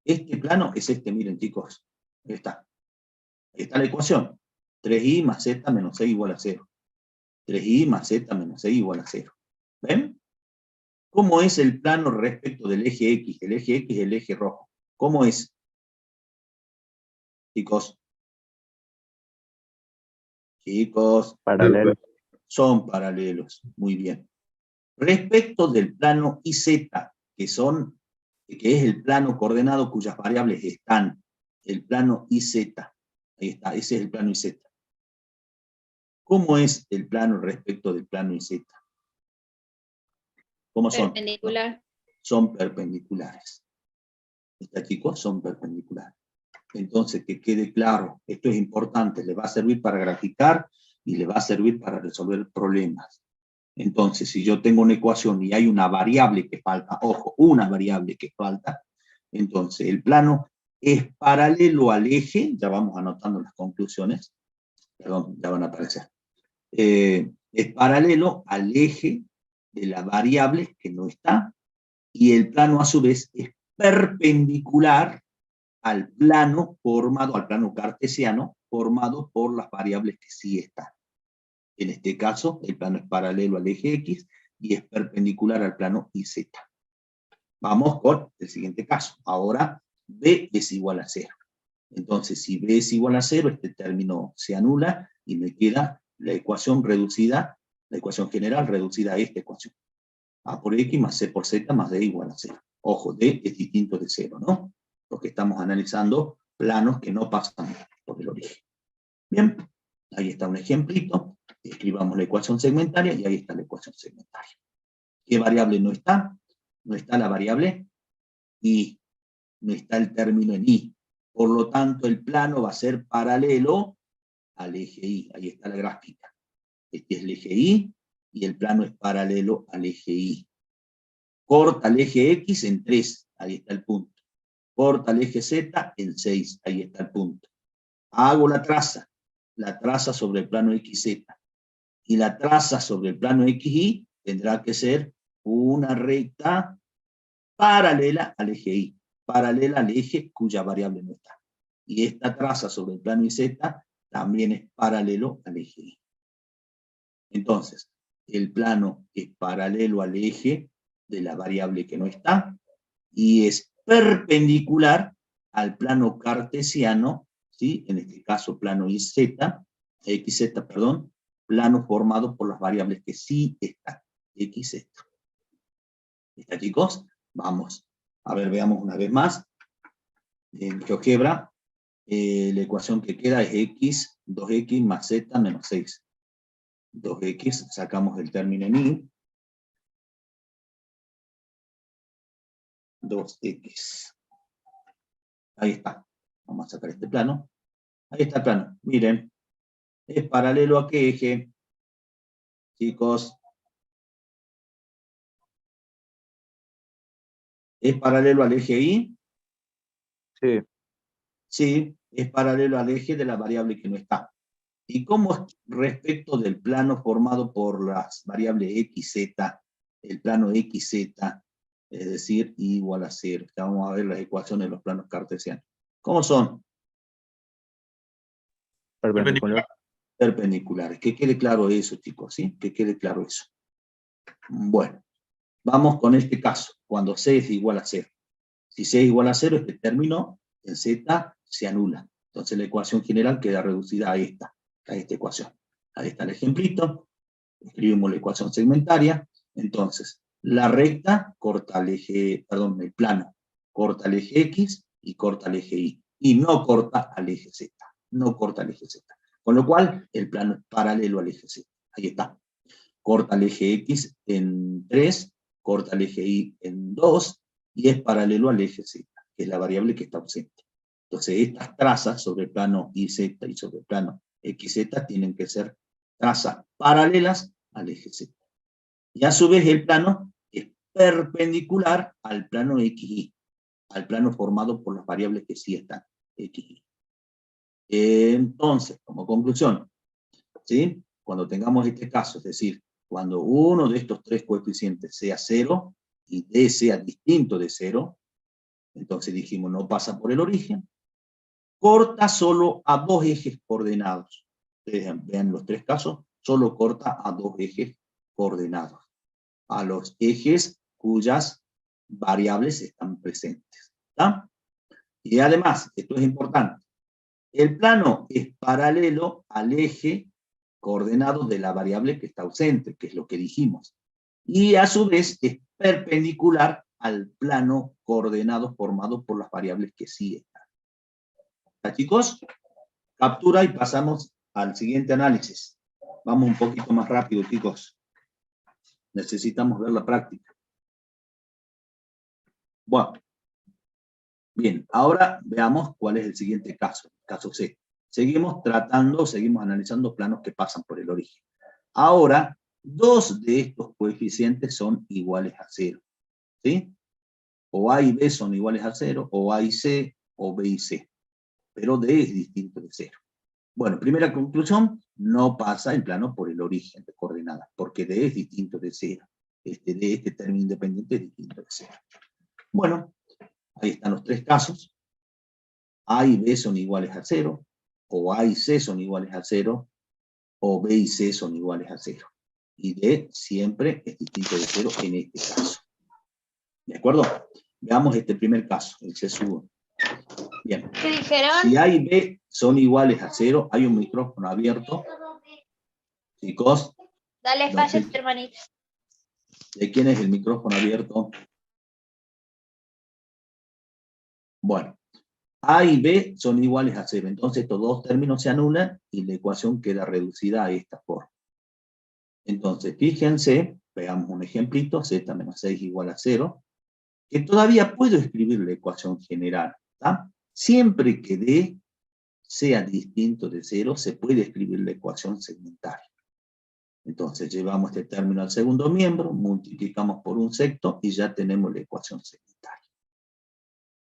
Este plano es este, miren chicos. Ahí está. Ahí está la ecuación. 3i más z menos 6 igual a 0. 3i más z menos 6 igual a 0. ¿Ven? ¿Cómo es el plano respecto del eje X? El eje X es el eje rojo. ¿Cómo es? Chicos. Chicos. Paralelo. Son paralelos. Muy bien. Respecto del plano YZ, que es el plano coordenado cuyas variables están. El plano YZ. Ahí está, ese es el plano YZ. ¿Cómo es el plano respecto del plano YZ? ¿Cómo son? Perpendicular. Son perpendiculares. ¿Está, chicos? Son perpendiculares. Entonces, que quede claro, esto es importante, le va a servir para graficar y le va a servir para resolver problemas. Entonces, si yo tengo una ecuación y hay una variable que falta, ojo, una variable que falta, entonces el plano es paralelo al eje, ya vamos anotando las conclusiones, perdón, ya van a aparecer. Es paralelo al eje de la variable que no está, y el plano a su vez es perpendicular al plano formado, al plano cartesiano, formado por las variables que sí están. En este caso, el plano es paralelo al eje X y es perpendicular al plano YZ. Vamos con el siguiente caso. Ahora, B es igual a 0. Entonces, si B es igual a 0, este término se anula y me queda la ecuación reducida, la ecuación general reducida a esta ecuación. A por X más C por Z más D igual a 0. Ojo, D es distinto de 0, ¿no? Porque estamos analizando planos que no pasan por el origen. Bien, ahí está un ejemplito. Escribamos la ecuación segmentaria y ahí está la ecuación segmentaria. ¿Qué variable no está? No está la variable Y. No está el término en Y. Por lo tanto, el plano va a ser paralelo al eje Y. Ahí está la gráfica. Este es el eje Y y el plano es paralelo al eje Y. Corta el eje X en 3. Ahí está el punto. Corta el eje Z en 6. Ahí está el punto. Hago la traza sobre el plano XZ. Y la traza sobre el plano XY tendrá que ser una recta paralela al eje Y, paralela al eje cuya variable no está. Y esta traza sobre el plano YZ también es paralelo al eje Y. Entonces, el plano es paralelo al eje de la variable que no está y es perpendicular al plano cartesiano, ¿sí? En este caso plano XZ, perdón, plano formado por las variables que sí están, XZ. ¿Está, chicos? Vamos. A ver, veamos una vez más. En GeoGebra, la ecuación que queda es X, 2X más Z menos 6. 2X, sacamos el término en Y. 2X. Ahí está. Vamos a sacar este plano. Ahí está el plano. Miren. ¿Es paralelo a qué eje? Chicos. ¿Es paralelo al eje Y? Sí. Sí. es paralelo al eje de la variable que no está. ¿Y cómo es respecto del plano formado por las variables x, z, el plano x, z, es decir, igual a 0? Ya vamos a ver las ecuaciones de los planos cartesianos. ¿Cómo son? Perpendicular. Perpendiculares. Que quede claro eso, chicos, ¿sí? Que quede claro eso. Bueno, vamos con este caso, cuando c es igual a 0. Si c es igual a 0, este término en z se anula. Entonces la ecuación general queda reducida a esta ecuación. Ahí está el ejemplito. Escribimos la ecuación segmentaria. Entonces, la recta corta el eje, perdón, el plano corta el eje X y corta el eje Y. Y no corta al eje Z. No corta el eje Z. Con lo cual, el plano es paralelo al eje Z. Ahí está. Corta el eje X en 3, corta el eje Y en 2, y es paralelo al eje Z, que es la variable que está ausente. Entonces, estas trazas sobre el plano YZ y sobre el plano XZ tienen que ser trazas paralelas al eje Z. Y a su vez el plano es perpendicular al plano XY, al plano formado por las variables que sí están, XY. Entonces, como conclusión, ¿sí? Cuando tengamos este caso, es decir, cuando uno de estos tres coeficientes sea 0 y D sea distinto de 0, entonces dijimos no pasa por el origen, corta solo a dos ejes coordenados. Ustedes vean los tres casos, solo corta a dos ejes coordenados, a los ejes cuyas variables están presentes. ¿Está? Y además, esto es importante, el plano es paralelo al eje coordenado de la variable que está ausente, que es lo que dijimos. Y a su vez es perpendicular al plano coordenado formado por las variables que sí están. ¿Está, chicos? Captura y pasamos al siguiente análisis. Vamos un poquito más rápido, chicos. Necesitamos ver la práctica. Bueno. Bien, ahora veamos cuál es el siguiente caso, caso C. Seguimos analizando planos que pasan por el origen. Ahora, dos de estos coeficientes son iguales a 0. ¿Sí? O A y B son iguales a 0, o A y C, o B y C. Pero D es distinto de 0. Bueno, primera conclusión, no pasa el plano por el origen de coordenadas, porque D es distinto de 0. Este término independiente es distinto de 0. Bueno, ahí están los tres casos. A y B son iguales a 0, o A y C son iguales a 0, o B y C son iguales a 0. Y D siempre es distinto de 0 en este caso. ¿De acuerdo? Veamos este primer caso, el C1. Bien. ¿Qué dijeron? Si A y B son iguales a 0, hay un micrófono abierto. Chicos. Dale espacio, hermanito. ¿De quién es el micrófono abierto? Bueno. A y B son iguales a 0, entonces estos dos términos se anulan y la ecuación queda reducida a esta forma. Entonces, fíjense, veamos un ejemplito, z menos 6 igual a 0, que todavía puedo escribir la ecuación general, ¿tá? Siempre que D sea distinto de 0, se puede escribir la ecuación segmentaria. Entonces, llevamos este término al segundo miembro, multiplicamos por un sexto y ya tenemos la ecuación segmentaria.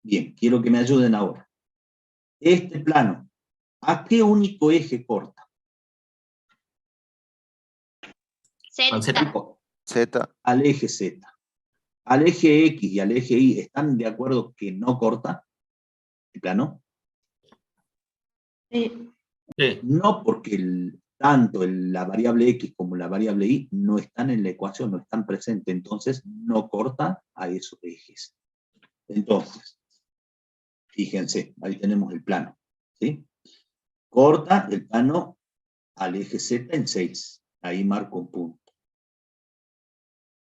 Bien, quiero que me ayuden ahora. Este plano, ¿a qué único eje corta? Z. Al eje Z. Al eje X y al eje Y, ¿están de acuerdo que no corta el plano? Sí. Sí. No, porque tanto la variable X como la variable Y no están en la ecuación, no están presentes, entonces no corta a esos ejes. Entonces, fíjense, ahí tenemos el plano, ¿sí? Corta el plano al eje Z en 6, ahí marco un punto.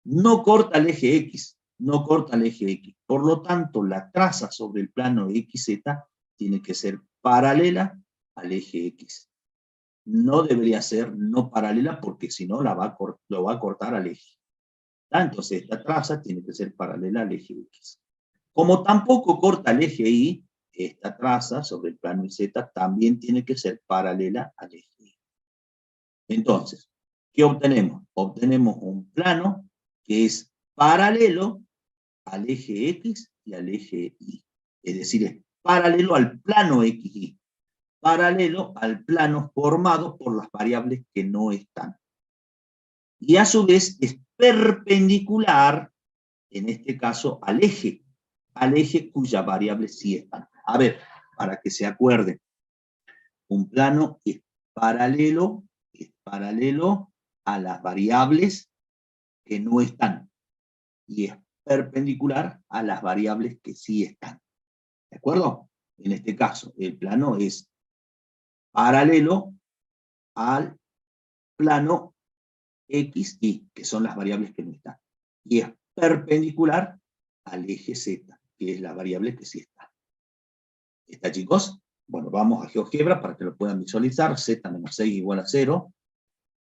No corta el eje X, no corta el eje X, por lo tanto la traza sobre el plano XZ tiene que ser paralela al eje X. No debería ser no paralela porque si no lo va a cortar al eje. Entonces esta traza tiene que ser paralela al eje X. Como tampoco corta el eje Y, esta traza sobre el plano YZ también tiene que ser paralela al eje Y. Entonces, ¿qué obtenemos? Obtenemos un plano que es paralelo al eje X y al eje Y. Es decir, es paralelo al plano XY, paralelo al plano formado por las variables que no están. Y a su vez es perpendicular, en este caso, al eje cuyas variables sí están. A ver, para que se acuerden, un plano es paralelo a las variables que no están, y es perpendicular a las variables que sí están. ¿De acuerdo? En este caso, el plano es paralelo al plano X, Y, que son las variables que no están. Y es perpendicular al eje Z, que es la variable que sí está. ¿Está, chicos? Bueno, vamos a GeoGebra para que lo puedan visualizar. Z menos 6 igual a 0.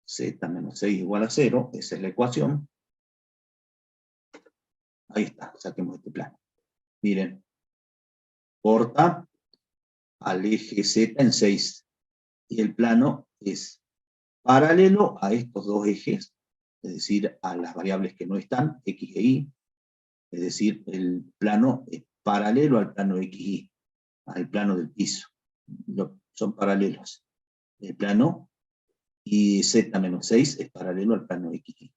Z menos 6 igual a 0. Esa es la ecuación. Ahí está, saquemos este plano. Miren, corta al eje Z en 6. Y el plano es paralelo a estos dos ejes, es decir, a las variables que no están, X e Y. Es decir, el plano es paralelo al plano XY, al plano del piso. Son paralelos. El plano y Z menos 6 es paralelo al plano XY.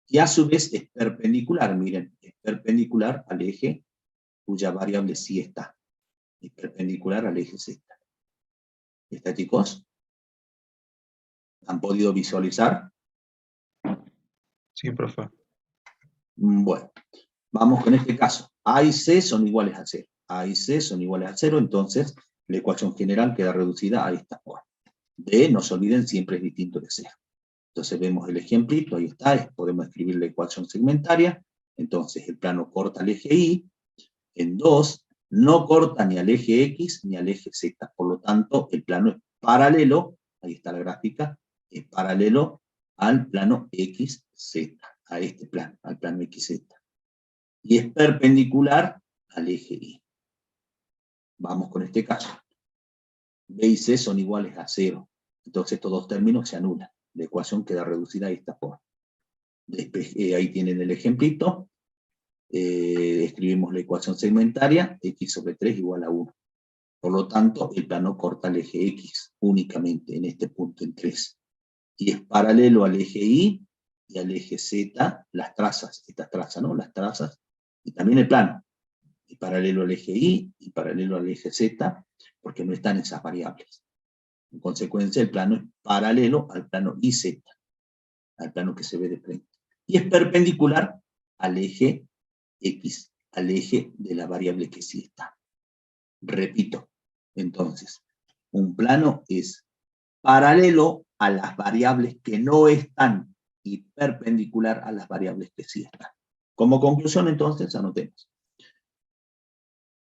Y a su vez es perpendicular, miren, es perpendicular al eje cuya variable sí está. Es perpendicular al eje Z. ¿Está, chicos? ¿Han podido visualizar? Sí, profe. Bueno, vamos con este caso. A y C son iguales a 0. A y C son iguales a 0, entonces la ecuación general queda reducida a esta forma. D, no se olviden, siempre es distinto de 0. Entonces vemos el ejemplito, ahí está, podemos escribir la ecuación segmentaria. Entonces el plano corta al eje Y, en 2, no corta ni al eje X ni al eje Z. Por lo tanto, el plano es paralelo, ahí está la gráfica, es paralelo al plano XZ, a este plano, al plano XZ. Y es perpendicular al eje Y. Vamos con este caso. B y C son iguales a 0. Entonces estos dos términos se anulan. La ecuación queda reducida a esta forma. Ahí tienen el ejemplito. Escribimos la ecuación segmentaria, x sobre 3 igual a 1. Por lo tanto, el plano corta el eje X únicamente en este punto en 3. Y es paralelo al eje Y y al eje Z, las trazas, estas trazas, ¿no? Las trazas, y también el plano. Y paralelo al eje Y y paralelo al eje Z, porque no están esas variables. En consecuencia, el plano es paralelo al plano IZ, al plano que se ve de frente. Y es perpendicular al eje X, al eje de la variable que sí está. Repito, entonces, un plano es paralelo a las variables que no están y perpendicular a las variables que sí están. Como conclusión, entonces, anotemos.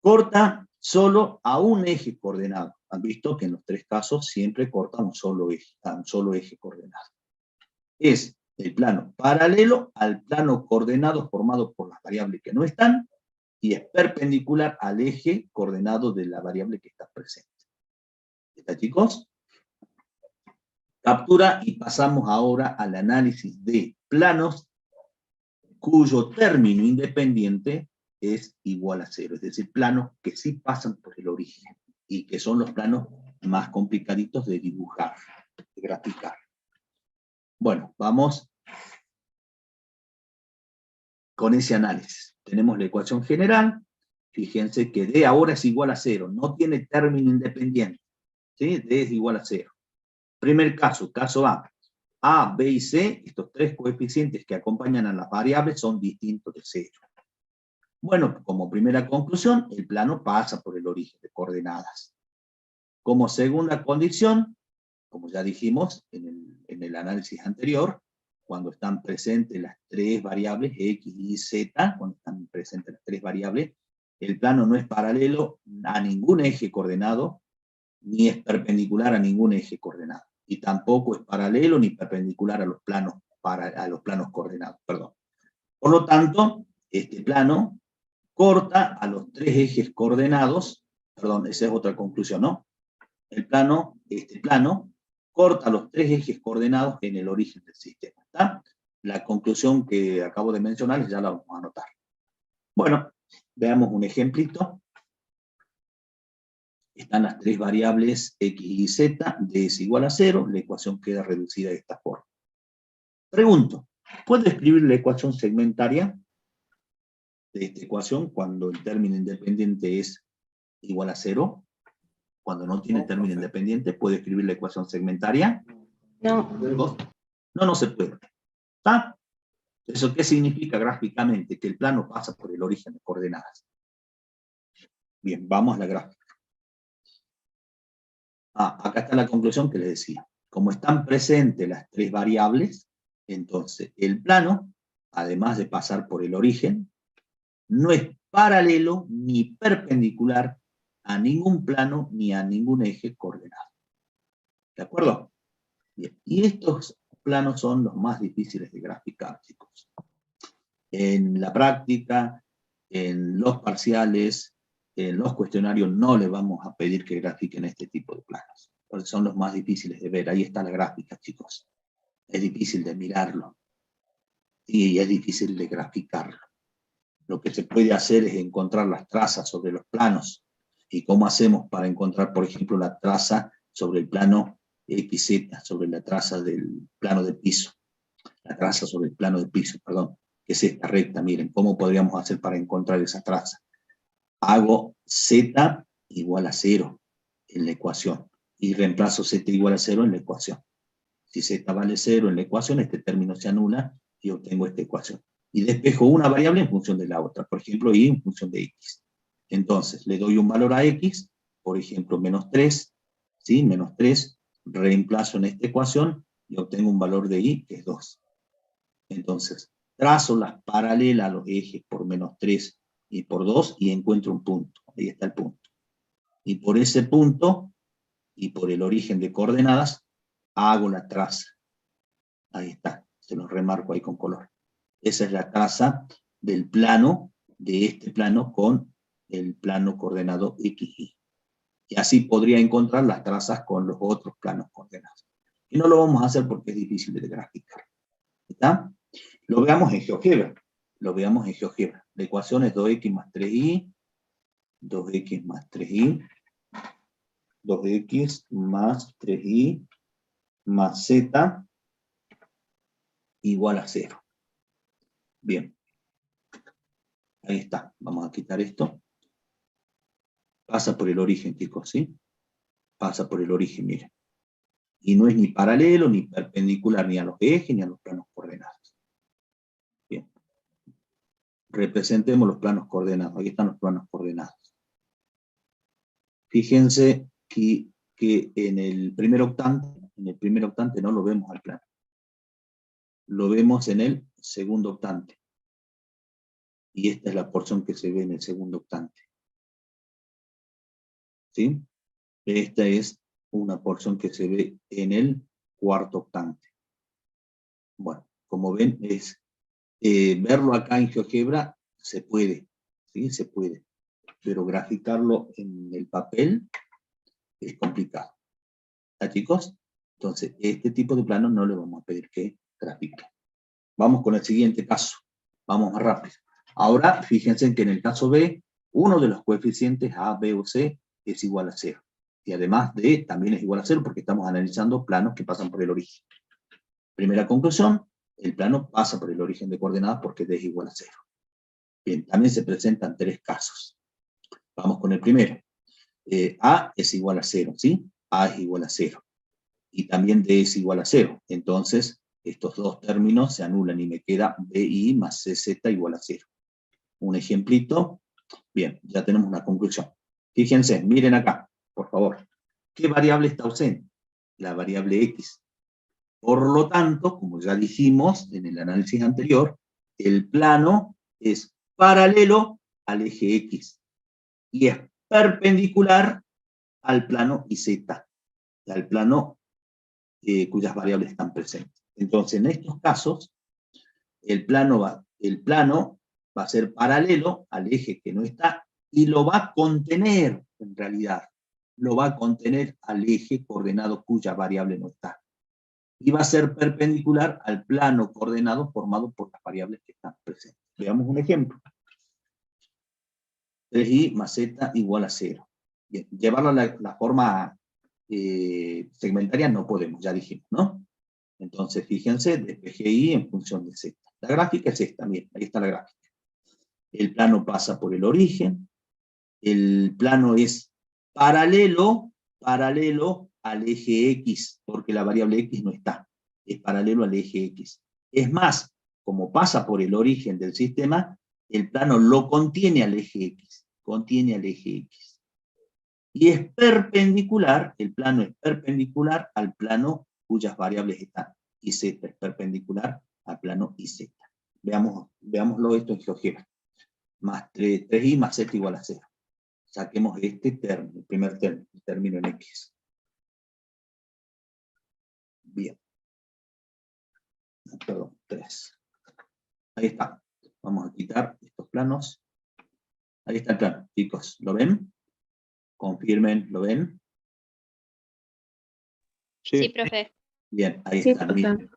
Corta solo a un eje coordenado. Han visto que en los tres casos siempre corta a un solo eje coordenado. Es el plano paralelo al plano coordenado formado por las variables que no están y es perpendicular al eje coordenado de la variable que está presente. ¿Está, chicos? Captura y pasamos ahora al análisis de planos cuyo término independiente es igual a 0, es decir, planos que sí pasan por el origen y que son los planos más complicaditos de dibujar, de graficar. Bueno, vamos con ese análisis. Tenemos la ecuación general, fíjense que D ahora es igual a 0, no tiene término independiente, ¿sí? D es igual a 0. Primer caso, caso A. A, B y C, estos tres coeficientes que acompañan a las variables son distintos de 0. Bueno, como primera conclusión, el plano pasa por el origen de coordenadas. Como segunda condición, como ya dijimos en el análisis anterior, cuando están presentes las tres variables X, Y, Z, cuando están presentes las tres variables, el plano no es paralelo a ningún eje coordenado, ni es perpendicular a ningún eje coordenado. Y tampoco es paralelo ni perpendicular a los planos coordenados. Perdón. Por lo tanto, este plano corta a los tres ejes coordenados, perdón, esa es otra conclusión, ¿no? Este plano corta los tres ejes coordenados en el origen del sistema. ¿Está? La conclusión que acabo de mencionar ya la vamos a anotar. Bueno, veamos un ejemplito. están las tres variables x y z, d es igual a 0, la ecuación queda reducida de esta forma. Pregunto, ¿puedo escribir la ecuación segmentaria de esta ecuación cuando el término independiente es igual a 0? Cuando no tiene término independiente, ¿puedo escribir la ecuación segmentaria? No. No se puede. ¿Está? ¿Eso qué significa gráficamente? Que el plano pasa por el origen de coordenadas. Bien, vamos a la gráfica. Acá está la conclusión que les decía. Como están presentes las tres variables, entonces el plano, además de pasar por el origen, no es paralelo ni perpendicular a ningún plano ni a ningún eje coordenado. ¿De acuerdo? Bien. Y estos planos son los más difíciles de graficar, chicos. En la práctica, en los parciales, en los cuestionarios no les vamos a pedir que grafiquen este tipo de planos, porque son los más difíciles de ver. Ahí está la gráfica, chicos. Es difícil de mirarlo y es difícil de graficarlo. Lo que se puede hacer es encontrar las trazas sobre los planos. ¿Y cómo hacemos para encontrar, por ejemplo, la traza sobre el plano XZ, sobre la traza del plano de piso? La traza sobre el plano de piso, perdón, que es esta recta. Miren, ¿cómo podríamos hacer para encontrar esa traza? Hago Z igual a 0 en la ecuación y reemplazo Z igual a 0 en la ecuación. Si Z vale 0 en la ecuación, este término se anula y obtengo esta ecuación. Y despejo una variable en función de la otra, por ejemplo, y en función de x. Entonces, le doy un valor a x, por ejemplo, menos 3, ¿sí? Menos 3, reemplazo en esta ecuación y obtengo un valor de y, que es 2. Entonces, trazo las paralelas a los ejes por menos 3 y por 2 y encuentro un punto. Ahí está el punto. Y por ese punto, y por el origen de coordenadas, hago la traza. Ahí está, se los remarco ahí con color. Esa es la traza del plano, de este plano con el plano coordenado XY. Y así podría encontrar las trazas con los otros planos coordenados. Y no lo vamos a hacer porque es difícil de graficar. ¿Está? Lo veamos en GeoGebra. La ecuación es 2x más 3y, 2x más 3y, 2x más 3y, más z, igual a 0. Bien. Ahí está. Vamos a quitar esto. Pasa por el origen, chicos, ¿sí? Pasa por el origen, miren. Y no es ni paralelo, ni perpendicular, ni a los ejes, ni a los planos coordenados. Bien. Representemos los planos coordenados. Aquí están los planos coordenados. Fíjense que en el primer octante no lo vemos al plano. Lo vemos en el segundo octante. Y esta es la porción que se ve en el segundo octante. ¿Sí? Esta es una porción que se ve en el cuarto octante. Bueno, como ven, es verlo acá en GeoGebra se puede, ¿sí? Se puede. Pero graficarlo en el papel es complicado. ¿Está, chicos? Entonces, este tipo de planos no le vamos a pedir que grafique. Vamos con el siguiente caso. Vamos más rápido. Ahora, fíjense que en el caso B, uno de los coeficientes A, B o C es igual a 0. Y además D también es igual a 0 porque estamos analizando planos que pasan por el origen. Primera conclusión, el plano pasa por el origen de coordenadas porque D es igual a 0. Bien, también se presentan tres casos. Vamos con el primero. A es igual a 0, ¿sí? A es igual a 0. Y también D es igual a 0. Entonces, estos dos términos se anulan y me queda BI más CZ igual a 0. Un ejemplito. Bien, ya tenemos una conclusión. Fíjense, miren acá, por favor. ¿Qué variable está ausente? La variable X. Por lo tanto, como ya dijimos en el análisis anterior, el plano es paralelo al eje X y es perpendicular al plano YZ, al plano cuyas variables están presentes. Entonces, en estos casos, el plano va a ser paralelo al eje que no está y lo va a contener, en realidad, lo va a contener al eje coordenado cuya variable no está. Y va a ser perpendicular al plano coordenado formado por las variables que están presentes. Veamos un ejemplo. 3y más z igual a 0. Bien, llevarlo a la forma segmentaria no podemos, ya dijimos, ¿no? Entonces, fíjense, despejé I en función de Z. La gráfica es esta, miren, ahí está la gráfica. El plano pasa por el origen, el plano es paralelo al eje X, porque la variable X no está, es paralelo al eje X. Es más, como pasa por el origen del sistema, el plano lo contiene al eje X, Y es perpendicular, el plano es perpendicular al plano cuyas variables están. YZ es perpendicular al plano YZ. Veámoslo esto en GeoGebra. Más 3i más z igual a 0. Saquemos este término, el primer término, el término en X. Bien. Perdón, 3. Ahí está. Vamos a quitar estos planos. Ahí está el plano, chicos. ¿Lo ven? Confirmen, ¿lo ven? Sí, profe. Bien, ahí Sí, está. profe. Miren.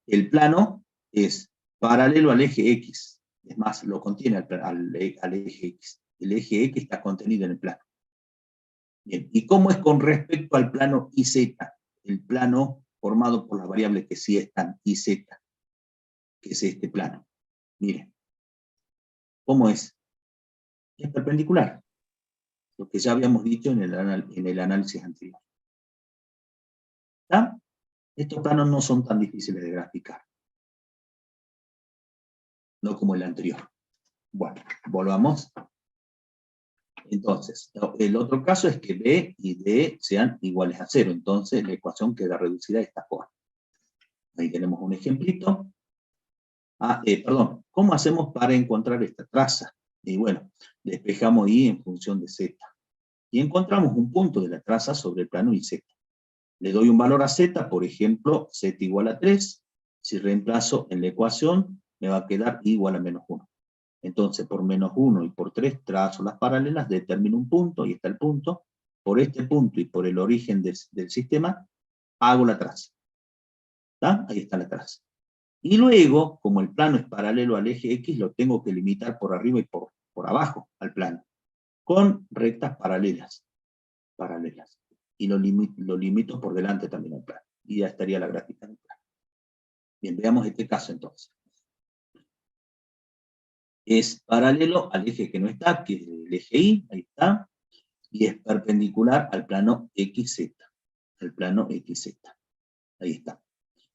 El plano es paralelo al eje X. Es más, lo contiene al eje X. El eje X está contenido en el plano. Bien, ¿y cómo es con respecto al plano YZ? El plano formado por las variables que sí están, YZ, que es este plano. Miren, ¿cómo es? Es perpendicular. Lo que ya habíamos dicho en el análisis anterior. ¿Está? Estos planos no son tan difíciles de graficar. No como el anterior. Bueno, volvamos. Entonces, el otro caso es que B y D sean iguales a 0. Entonces, la ecuación queda reducida de esta forma. Ahí tenemos un ejemplito. Perdón, ¿cómo hacemos para encontrar esta traza? Y bueno, despejamos I en función de Z. Y encontramos un punto de la traza sobre el plano YZ. Le doy un valor a Z, por ejemplo, Z igual a 3. Si reemplazo en la ecuación, me va a quedar I igual a menos 1. Entonces, por menos 1 y por 3 trazo las paralelas, determino un punto, y está el punto. Por este punto y por el origen del sistema, hago la traza. ¿Está? Ahí está la traza. Y luego, como el plano es paralelo al eje X, lo tengo que limitar por arriba y por abajo al plano, con rectas paralelas. Y lo limito por delante también al plano. Y ya estaría la gráfica del plano. Bien, veamos este caso entonces. Es paralelo al eje que no está, que es el eje Y, ahí está, y es perpendicular al plano XZ. Al plano XZ. Ahí está.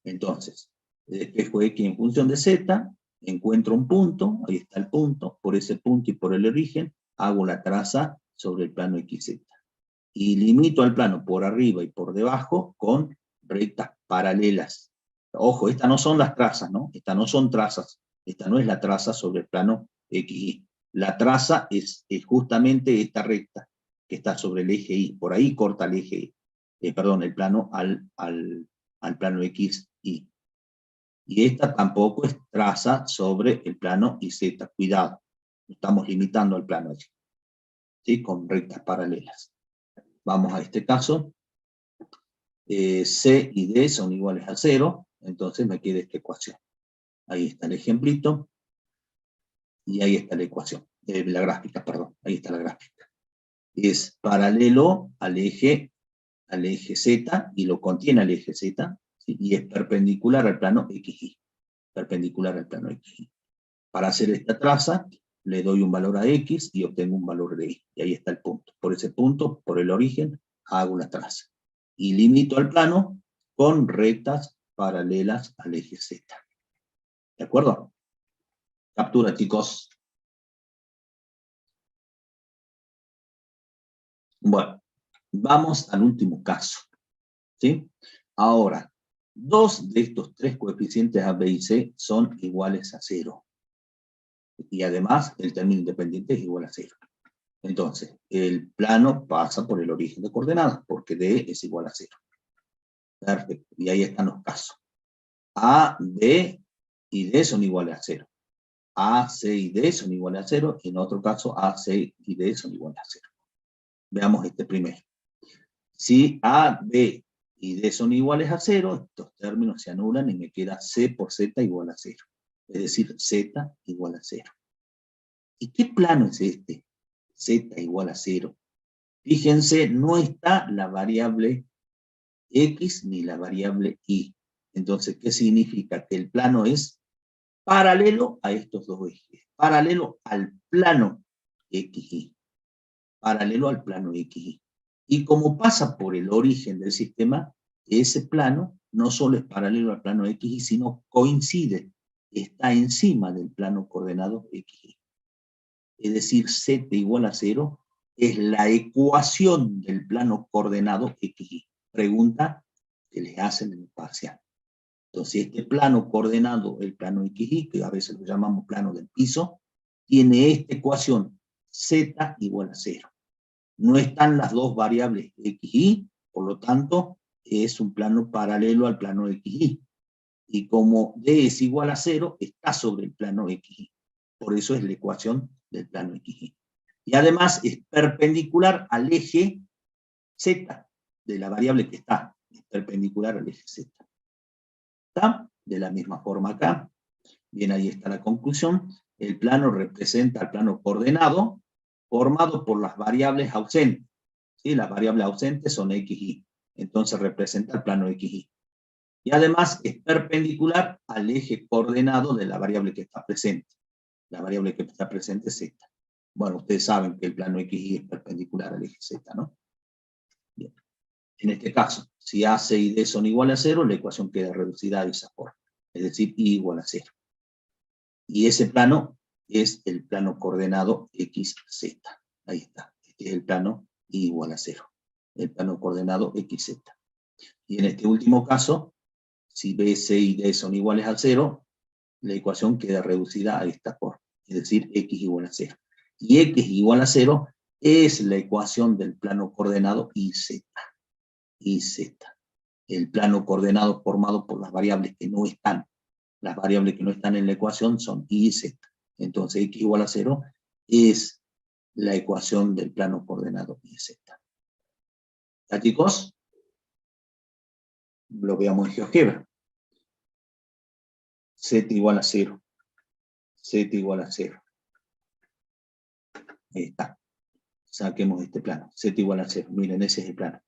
Entonces, despejo X en función de Z, encuentro un punto, ahí está el punto, por ese punto y por el origen, hago la traza sobre el plano XZ. Y limito al plano por arriba y por debajo con rectas paralelas. Ojo, estas no son las trazas, ¿no? Estas no son trazas. Esta no es la traza sobre el plano XY. La traza es justamente esta recta que está sobre el eje Y. Por ahí corta el eje Y. Perdón, el plano al plano XY. Y esta tampoco es traza sobre el plano YZ. Cuidado, estamos limitando al plano allí, ¿sí? Con rectas paralelas. Vamos a este caso. C y D son iguales a 0, entonces me queda esta ecuación. Ahí está el ejemplito, y ahí está la ecuación, la gráfica, perdón, ahí está la gráfica. Es paralelo al eje Z, y lo contiene al eje Z, ¿sí? Y es perpendicular al plano XY. Perpendicular al plano XY. Para hacer esta traza, le doy un valor a X y obtengo un valor de Y. Y ahí está el punto. Por ese punto, por el origen, hago la traza. Y limito al plano con rectas paralelas al eje Z. ¿De acuerdo? Captura, chicos. Bueno, vamos al último caso. ¿Sí? Ahora, dos de estos tres coeficientes A, B y C son iguales a 0. Y además, el término independiente es igual a 0. Entonces, el plano pasa por el origen de coordenadas, porque D es igual a 0. Perfecto. Y ahí están los casos. A, B y D son iguales a 0. A, C y D son iguales a 0. Y en otro caso, A, C y D son iguales a 0. Veamos este primero. Si A, B y D son iguales a 0, estos términos se anulan y me queda C por Z igual a 0. Es decir, Z igual a 0. ¿Y qué plano es este? Z igual a 0. Fíjense, no está la variable X ni la variable Y. Entonces, ¿qué significa? Que el plano es paralelo a estos dos ejes, paralelo al plano XY, paralelo al plano XY. Y como pasa por el origen del sistema, ese plano no solo es paralelo al plano XY, sino coincide, está encima del plano coordenado XY. Es decir, z igual a 0 es la ecuación del plano coordenado XY. Pregunta que les hacen en el parcial. Entonces, este plano coordenado, el plano XY, que a veces lo llamamos plano del piso, tiene esta ecuación, z igual a 0. No están las dos variables XY, por lo tanto, es un plano paralelo al plano XY. Y como D es igual a 0, está sobre el plano XY. Por eso es la ecuación del plano XY. Y además es perpendicular al eje Z de la variable que está. Es perpendicular al eje Z. ¿Está? De la misma forma acá. Bien, ahí está la conclusión. El plano representa el plano coordenado formado por las variables ausentes. ¿Sí? Las variables ausentes son X, Y. Entonces representa el plano XY. Y además es perpendicular al eje coordenado de la variable que está presente. La variable que está presente es Z. Bueno, ustedes saben que el plano XY es perpendicular al eje Z, ¿no? Bien. En este caso, si A, C y D son iguales a 0, la ecuación queda reducida de esa forma. Es decir, Y igual a 0. Y ese plano es el plano coordenado XZ. Ahí está. Este es el plano Y igual a 0. El plano coordenado XZ. Y en este último caso, si B, C y D son iguales a 0, la ecuación queda reducida a esta forma. Es decir, X igual a 0. Y X igual a 0 es la ecuación del plano coordenado YZ. YZ. El plano coordenado formado por las variables que no están. Las variables que no están en la ecuación son Y y Z. Entonces, X igual a 0 es la ecuación del plano coordenado YZ. ¿Ya, chicos? Lo veamos en GeoGebra. Z igual a 0. Z igual a 0. Ahí está. Saquemos este plano. Z igual a 0. Miren, ese es el plano.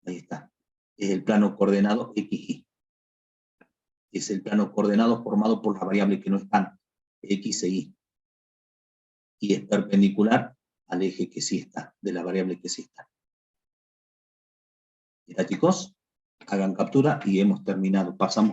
Ahí está. Es el plano coordenado XY. Es el plano coordenado formado por las variables que no están, X e Y. Y es perpendicular al eje que sí está, de la variable que sí está. ¿Ya, chicos? Hagan captura y hemos terminado. Pasamos